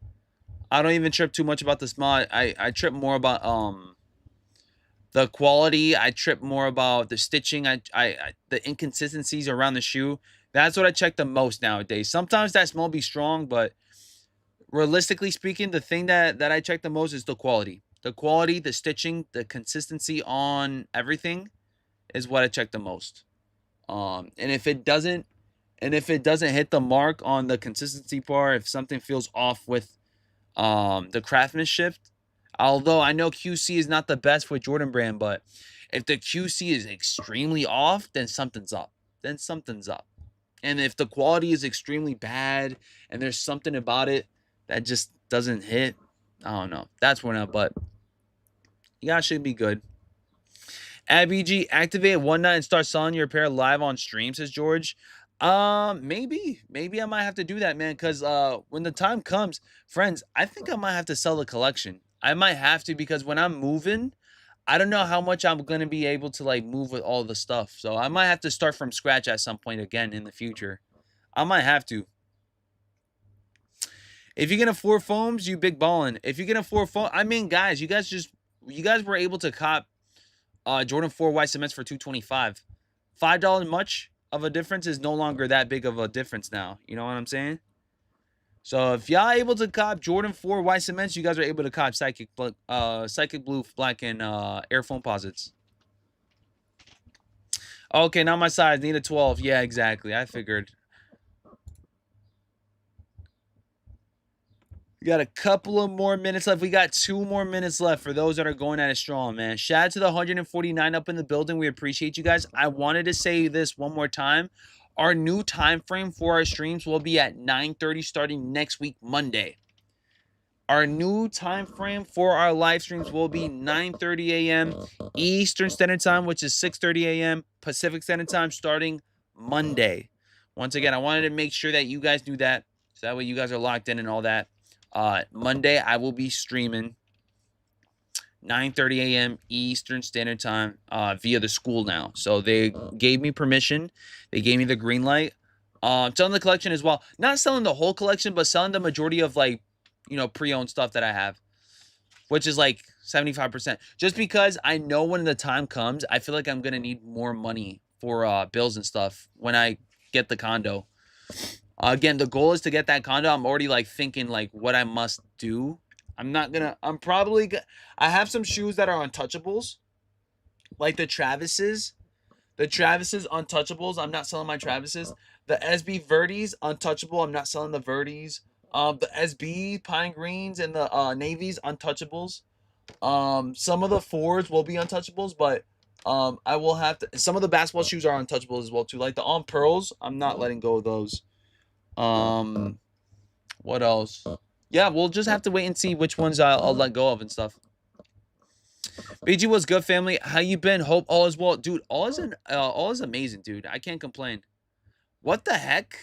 I don't even trip too much about the smell. I trip more about the quality. I trip more about the stitching. The inconsistencies around the shoe. That's what I check the most nowadays. Sometimes that smell be strong, but realistically speaking, the thing that I check the most is the quality. The quality, the stitching, the consistency on everything is what I check the most. And if it doesn't hit the mark on the consistency part, if something feels off with the craftsmanship, although I know QC is not the best with Jordan Brand, but if the QC is extremely off, then something's up. Then something's up. And if the quality is extremely bad and there's something about it that just doesn't hit, I don't know. That's when but you guys should be good. ABG, activate one night and start selling your pair live on stream, says George. Maybe I might have to do that, man, because when the time comes, friends, I think I might have to sell the collection. I might have to, because when I'm moving, I don't know how much I'm gonna be able to like move with all the stuff. So I might have to start from scratch at some point again in the future. I might have to. If you can afford foams, you big ballin'. If you can afford foam, I mean, guys, you guys were able to cop Jordan 4 white cements for $225. $5 much of a difference is no longer that big of a difference now. You know what I'm saying? So if y'all able to cop Jordan 4 white cements, you guys are able to cop Psychic Blue, Black, and Air Foamposites. Okay, not my size. Need a 12. Yeah, exactly. I figured. We got a couple of more minutes left. We got 2 more minutes left for those that are going at it strong, man. Shout out to the 149 up in the building. We appreciate you guys. I wanted to say this one more time. Our new time frame for our streams will be at 9:30 starting next week, Monday. Our new time frame for our live streams will be 9:30 a.m. Eastern Standard Time, which is 6:30 a.m. Pacific Standard Time starting Monday. Once again, I wanted to make sure that you guys knew that, so that way you guys are locked in and all that. Monday, I will be streaming 9:30 a.m. Eastern Standard Time via the school now. So they gave me permission. They gave me the green light. Selling the collection as well. Not selling the whole collection, but selling the majority of, like, you know, pre-owned stuff that I have, which is like 75%. Just because I know when the time comes, I feel like I'm going to need more money for bills and stuff when I get the condo. Again, the goal is to get that condo. I'm already like thinking like what I must do. I have some shoes that are untouchables, like the Travises. The Travises untouchables. I'm not selling my Travises. The SB Verdes untouchable. I'm not selling the Verdes. The SB Pine Greens and the Navies untouchables. Some of the Fords will be untouchables, but I will have to. Some of the basketball shoes are untouchable as well too. Like the On Pearls, I'm not letting go of those. What else? Yeah, we'll just have to wait and see which ones I'll let go of and stuff. BG, was good, family? How you been? Hope all is well, dude. All is amazing, dude. I can't complain. What the heck?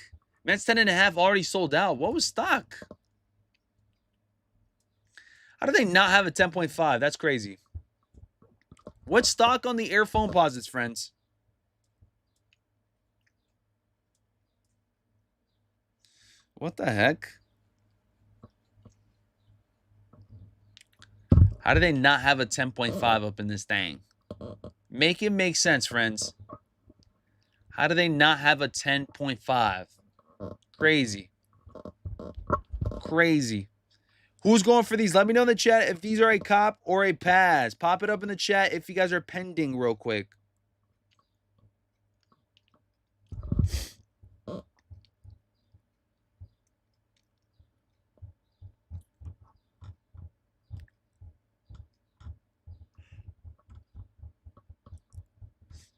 Man's 10.5 already sold out. What was stock? How do they not have a 10.5? That's crazy. What's stock on the Air Foamposites, friends? What the heck? How do they not have a 10.5 up in this thing? Make it make sense, friends. How do they not have a 10.5? Crazy. Crazy. Who's going for these? Let me know in the chat if these are a cop or a pass. Pop it up in the chat if you guys are pending real quick.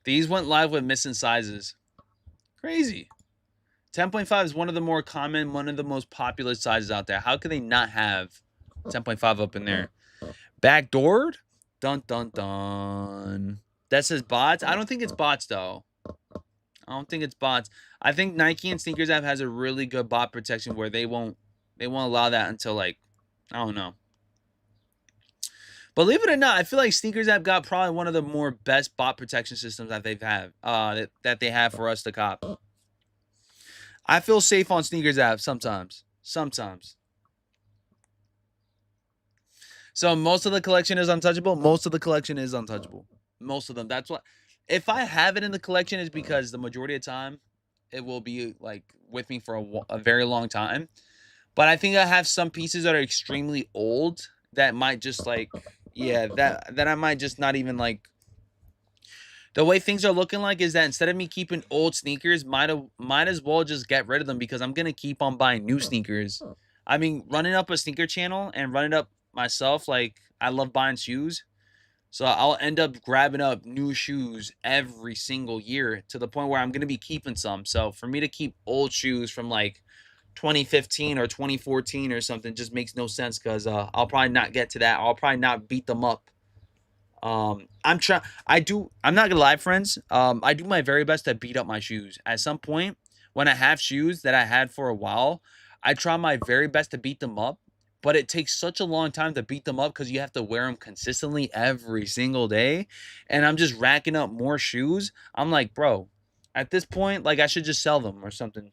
These went live with missing sizes. Crazy. 10.5 is one of the more common, one of the most popular sizes out there. How could they not have 10.5 up in there? Backdoored? Dun, dun, dun. That says bots? I don't think it's bots, though. I don't think it's bots. I think Nike and Sneakers app has a really good bot protection where they won't allow that until, like, I don't know. Believe it or not, I feel like Sneakers app got probably one of the more best bot protection systems that they've had, that they have for us to cop. I feel safe on Sneakers app sometimes. Sometimes. So most of the collection is untouchable. Most of the collection is untouchable. Most of them. That's what. If I have it in the collection, is because the majority of the time, it will be like with me for a very long time. But I think I have some pieces that are extremely old that might just like, yeah, that I might just not even like. The way things are looking like is that instead of me keeping old sneakers, might as well just get rid of them because I'm gonna keep on buying new sneakers. I mean, running up a sneaker channel and running up myself, like I love buying shoes. So I'll end up grabbing up new shoes every single year to the point where I'm going to be keeping some. So for me to keep old shoes from like 2015 or 2014 or something just makes no sense because I'll probably not get to that. I'll probably not beat them up. I'm not gonna lie, friends. I do my very best to beat up my shoes. At some point, when I have shoes that I had for a while, I try my very best to beat them up. But it takes such a long time to beat them up because you have to wear them consistently every single day. And I'm just racking up more shoes. I'm like, bro, at this point, like I should just sell them or something.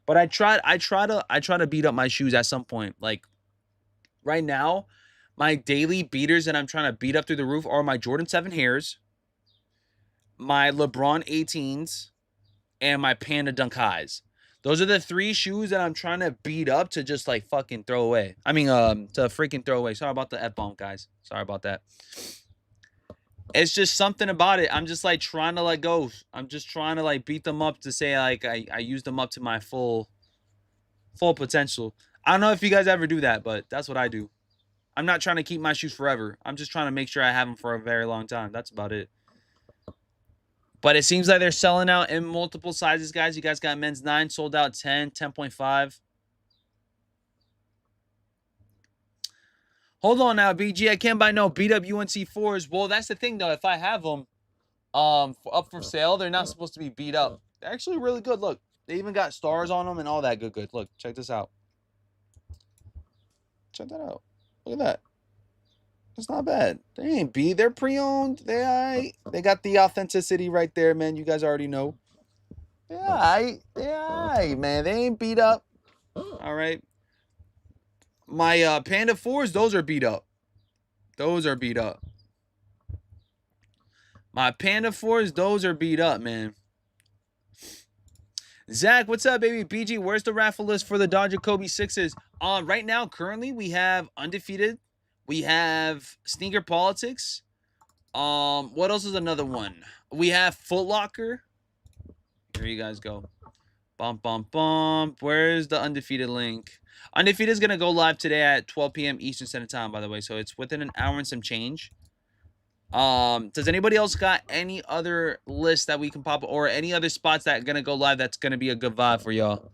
But I try to beat up my shoes at some point. Like right now, my daily beaters that I'm trying to beat up through the roof are my Jordan 7 Hairs, my LeBron 18s, and my Panda Dunk Highs. Those are the 3 shoes that I'm trying to beat up to just like fucking throw away. I mean, to freaking throw away. Sorry about the F-bomb, guys. Sorry about that. It's just something about it. I'm just like trying to let go. I'm just trying to like beat them up to say like I used them up to my full potential. I don't know if you guys ever do that, but that's what I do. I'm not trying to keep my shoes forever. I'm just trying to make sure I have them for a very long time. That's about it. But it seems like they're selling out in multiple sizes, guys. You guys got men's 9, sold out 10, 10.5. Hold on now, BG. I can't buy no beat up UNC 4s. Well, that's the thing, though. If I have them up for sale, they're not supposed to be beat up. They're actually really good. Look, they even got stars on them and all that good. Look, check this out. Check that out. Look at that. It's not bad. They ain't B. They're pre-owned. They got the authenticity right there, man. You guys already know. Yeah, man. They ain't beat up. All right. My Panda 4s, those are beat up. Those are beat up. My Panda 4s, those are beat up, man. Zach, what's up, baby? BG, where's the raffle list for the Dodger Kobe 6s? Right now, currently, we have Undefeated. We have Sneaker Politics. What else is another one? We have Foot Locker. Here you guys go. Bump, bump, bump. Where's the Undefeated link? Undefeated is going to go live today at 12 p.m. Eastern Standard Time, by the way. So it's within an hour and some change. Does anybody else got any other list that we can pop or any other spots that are going to go live that's going to be a good vibe for y'all?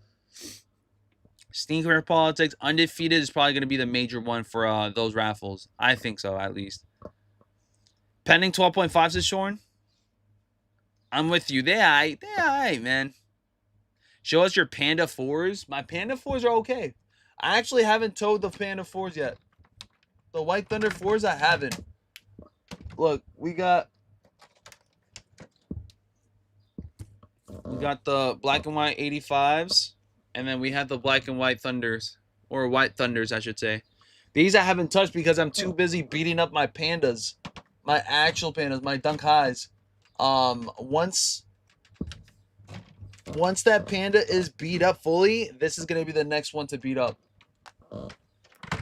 Sneaker Politics, Undefeated is probably going to be the major one for those raffles. I think so, at least. Pending 12.5s is Shorn. I'm with you. They all right, man. Show us your Panda 4s. My Panda 4s are okay. I actually haven't towed the Panda 4s yet. The White Thunder 4s, I haven't. Look, we got the black and white 85s. And then we have the black and white Thunders, or white Thunders, I should say. These I haven't touched because I'm too busy beating up my pandas, my actual pandas, my Dunk Highs. Once that panda is beat up fully, this is gonna be the next one to beat up.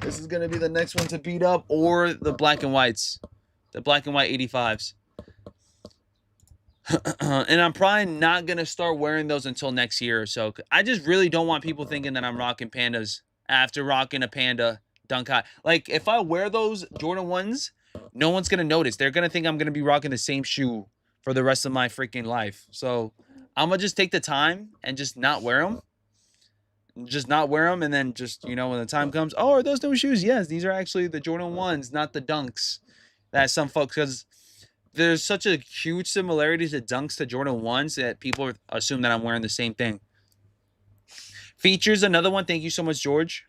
This is gonna be the next one to beat up, or the black and whites, the black and white 85s. And I'm probably not gonna start wearing those until next year or so. I just really don't want people thinking that I'm rocking pandas after rocking a panda Dunk High. Like, if I wear those Jordan 1s, no one's gonna notice. They're gonna think I'm gonna be rocking the same shoe for the rest of my freaking life. So I'm gonna just take the time and just not wear them. Just not wear them, and then just, you know, when the time comes, oh, are those new shoes? Yes, these are actually the Jordan 1s, not the Dunks. That some folks, because there's such a huge similarity to Dunks to Jordan 1s that people assume that I'm wearing the same thing. Features, another one. Thank you so much, George.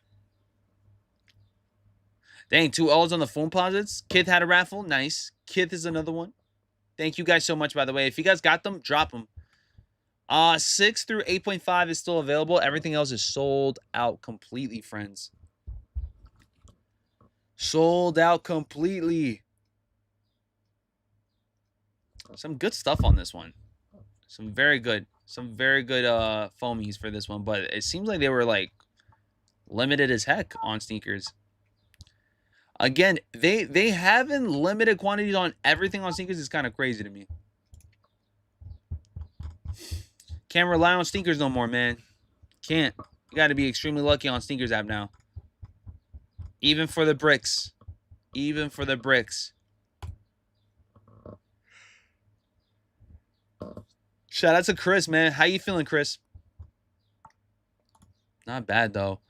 Dang, 2 L's on the Foamposites. Kith had a raffle. Nice. Kith is another one. Thank you guys so much, by the way. If you guys got them, drop them. 6 through 8.5 is still available. Everything else is sold out completely, friends. Sold out completely. Some good stuff on this one. Some very good foamies for this one. But it seems like they were, like, limited as heck on sneakers. Again, they have in limited quantities on everything on sneakers. Is kind of crazy to me. Can't rely on sneakers no more, man. Can't. You got to be extremely lucky on sneakers app now. Even for the bricks. Even for the bricks. Shout out to Chris, man. How you feeling, Chris? Not bad, though.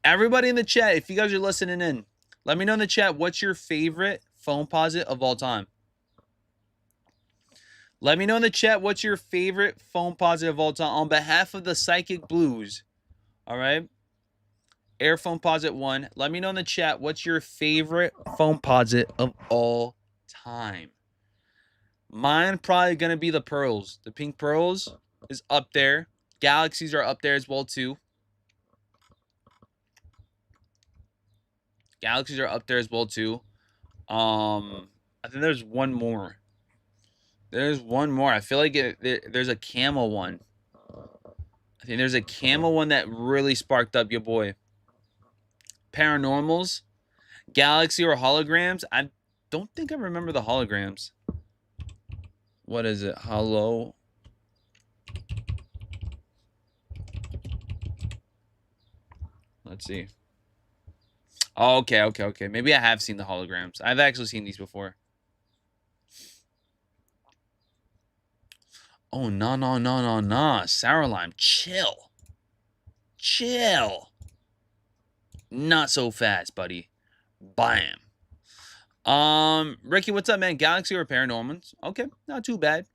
Everybody in the chat, if you guys are listening in, let me know in the chat what's your favorite Foamposite of all time. Let me know in the chat what's your favorite Foamposite of all time on behalf of the Psychic Blues. All right? Air Foamposite 1. Let me know in the chat what's your favorite Foamposite of all time. Mine probably going to be the Pearls. The Pink Pearls is up there. Galaxies are up there as well, too. Galaxies are up there as well, too. I think there's one more. There's one more. I feel like there's a camel one. I think there's a camel one that really sparked up your boy. Paranormals, Galaxy, or holograms. I don't think I remember the holograms. What is it? Hello. Let's see. Oh, okay. Maybe I have seen the holograms. I've actually seen these before. Oh, no. Sour lime. Chill. Not so fast, buddy. Bam. Ricky, what's up, man? Galaxy or Paranormals? Okay, not too bad.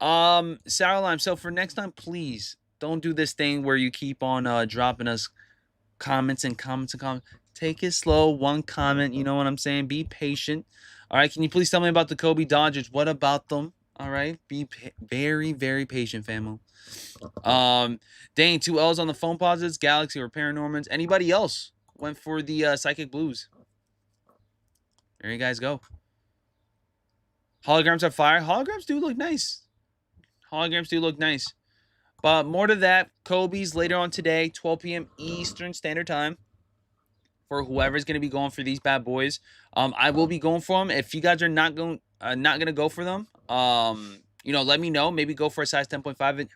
Sour lime. So for next time, please don't do this thing where you keep on dropping us comments. Take it slow. One comment. You know what I'm saying? Be patient. All right. Can you please tell me about the Kobe Dodgers? What about them? All right. Be very, very patient, famo. Dang, 2 L's on the Foamposites, Galaxy or Paranormals. Anybody else went for the Psychic Blues? There you guys go. Holograms are fire. Holograms do look nice. But more to that, Kobe's later on today, 12 p.m. Eastern Standard Time. For whoever's going to be going for these bad boys. I will be going for them. If you guys are not going to go for them, you know, let me know. Maybe go for a size 10.5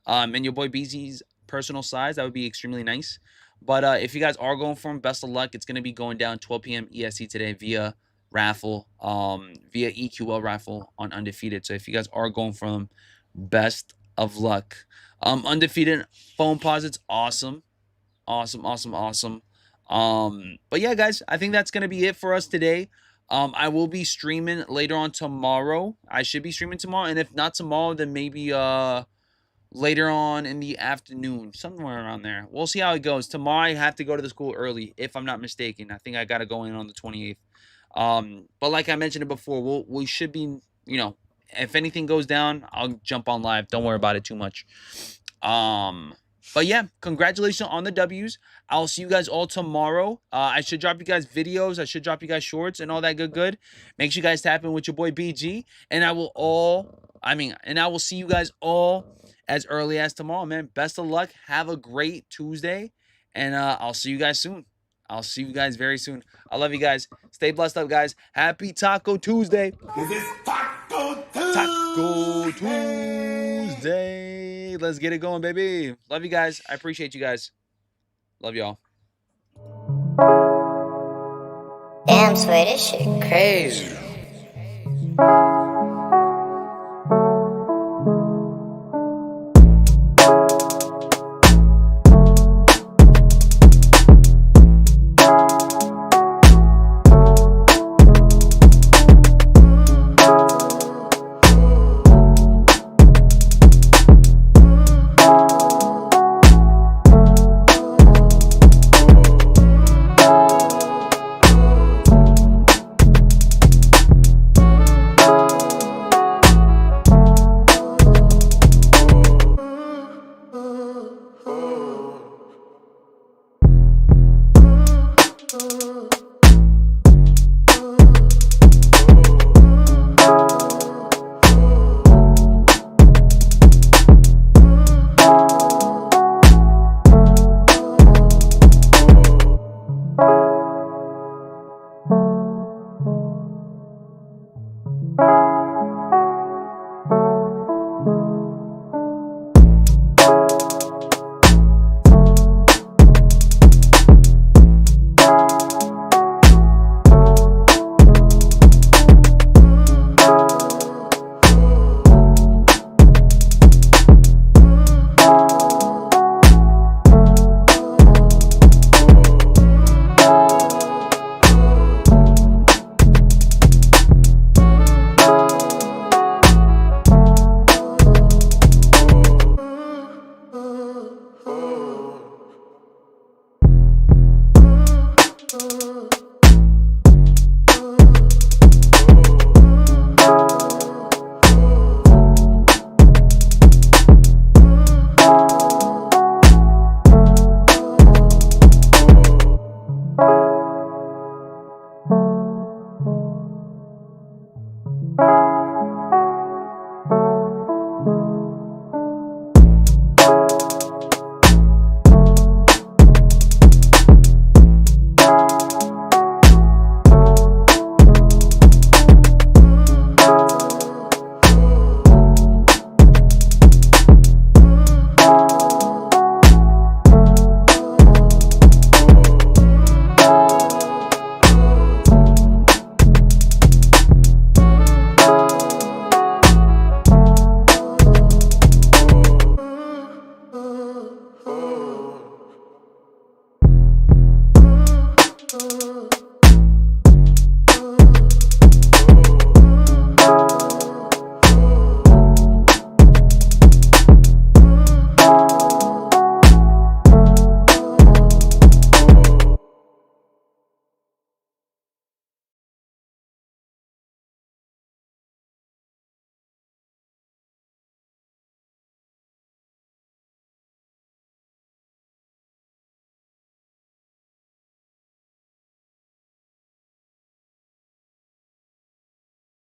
and your boy BZ's personal size. That would be extremely nice. But if you guys are going for them, best of luck. It's going to be going down 12 p.m. EST today via raffle, via EQL raffle on Undefeated. So if you guys are going for them, best of luck. Undefeated Foamposites, awesome. But yeah, guys, I think that's going to be it for us today. I will be streaming later on tomorrow. I should be streaming tomorrow. And if not tomorrow, then maybe later on in the afternoon, somewhere around there. We'll see how it goes. Tomorrow I have to go to the school early, if I'm not mistaken. I think I got to go in on the 28th. But like I mentioned it before, we should be, you know, if anything goes down, I'll jump on live. Don't worry about it too much. But yeah, congratulations on the W's. I'll see you guys all tomorrow. I should drop you guys videos. I should drop you guys shorts and all that good. Make sure you guys tap in with your boy BG. And I will see you guys all as early as tomorrow, man. Best of luck. Have a great Tuesday. And I'll see you guys soon. I'll see you guys very soon. I love you guys. Stay blessed up, guys. Happy Taco Tuesday. Taco Tuesday. Let's get it going, baby. Love you guys. I appreciate you guys. Love y'all. Damn, Sway, this shit crazy.